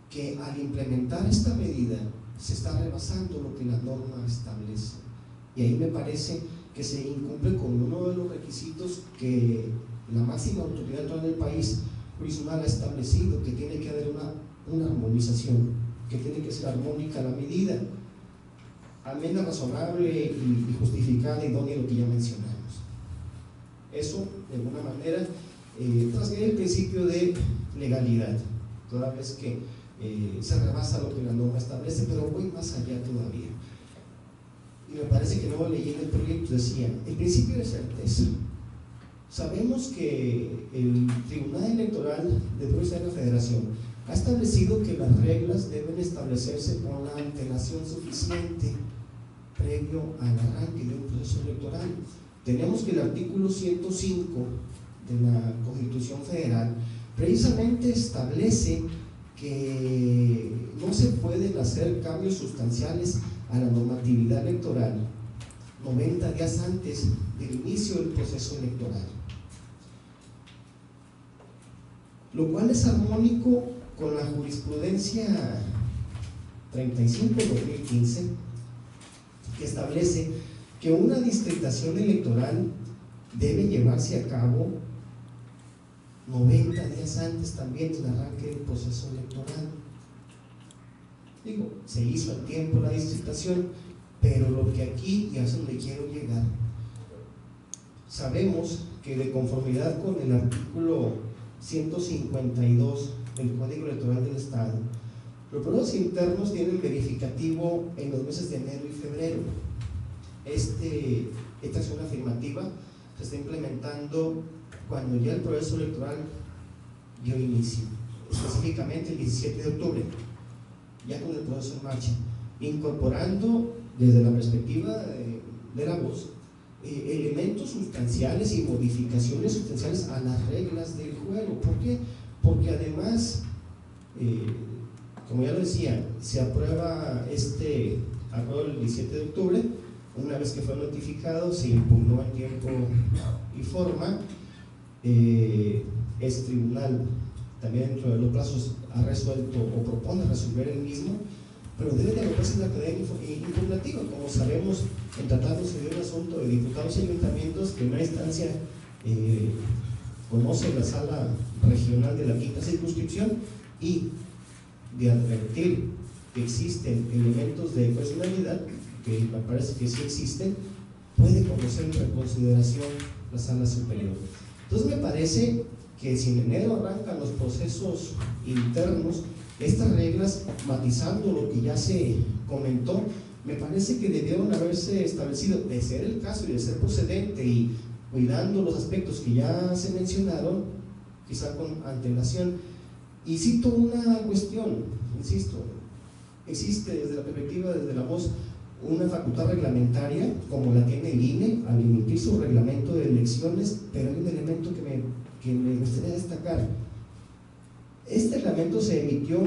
que al implementar esta medida se está rebasando lo que la norma establece, y ahí me parece que se incumple con uno de los requisitos que la máxima autoridad electoral del país jurisdiccional ha establecido, que tiene que haber una armonización, que tiene que ser armónica la medida, amena, razonable y justificada, idónea, lo que ya mencionamos. Eso, de alguna manera, transgrede el principio de legalidad, toda vez que se rebasa lo que la norma establece, pero voy más allá todavía. Y me parece que no leí en el proyecto, decía, el principio de certeza. Sabemos que el Tribunal Electoral de la Federación ha establecido que las reglas deben establecerse con la antelación suficiente previo al arranque de un proceso electoral. Tenemos que el artículo 105 de la Constitución Federal precisamente establece que no se pueden hacer cambios sustanciales a la normatividad electoral 90 días antes del inicio del proceso electoral, lo cual es armónico con la jurisprudencia 35/2015, que establece que una distritación electoral debe llevarse a cabo 90 días antes también del arranque del proceso electoral. Digo, se hizo a tiempo la distritación, pero lo que aquí, y a eso le quiero llegar, sabemos que de conformidad con el artículo 152 del Código Electoral del Estado, los procesos internos tienen verificativo en los meses de enero y febrero. Esta acción afirmativa se está implementando cuando ya el proceso electoral dio inicio, específicamente el 17 de octubre, ya con el proceso en marcha, incorporando desde la perspectiva de la voz elementos sustanciales y modificaciones sustanciales a las reglas del juego. ¿Por qué? Porque además, como ya lo decía, se aprueba este acuerdo el 17 de octubre, una vez que fue notificado, se impugnó en tiempo y forma, este tribunal también dentro de los plazos ha resuelto o propone resolver el mismo, pero debe de agruparse en la cadena impugnativa. Como sabemos, en tratándose de un asunto de diputados y ayuntamientos, que en una instancia conoce la sala regional de la quinta circunscripción, y de advertir que existen elementos de personalidad, que me parece que sí existen, puede conocer en reconsideración la sala superior. Entonces me parece que si en enero arrancan los procesos internos, estas reglas, matizando lo que ya se comentó, me parece que debieron haberse establecido, de ser el caso y de ser procedente y cuidando los aspectos que ya se mencionaron, quizá con antelación. Y cito una cuestión, insisto, existe desde la perspectiva, desde la voz, una facultad reglamentaria como la tiene el INE al emitir su reglamento de elecciones, pero hay un elemento que me gustaría destacar. Este reglamento se emitió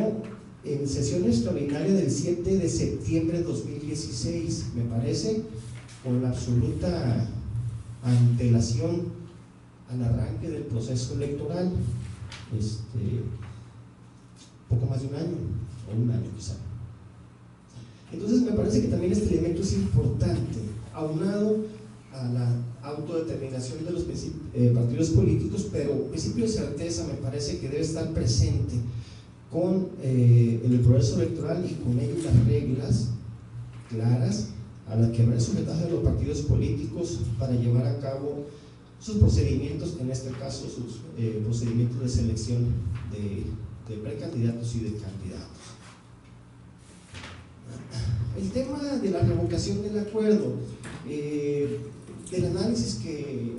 en sesión extraordinaria del 7 de septiembre de 2016, me parece, con la absoluta antelación al arranque del proceso electoral, poco más de un año, o un año quizá. Entonces me parece que también este elemento es importante, aunado a la autodeterminación de los partidos políticos, pero el principio de certeza me parece que debe estar presente con el proceso electoral y con ello las reglas claras a las que habrán sujetado los partidos políticos para llevar a cabo sus procedimientos, en este caso sus procedimientos de selección de precandidatos y de candidatos. El tema de la revocación del acuerdo, del análisis que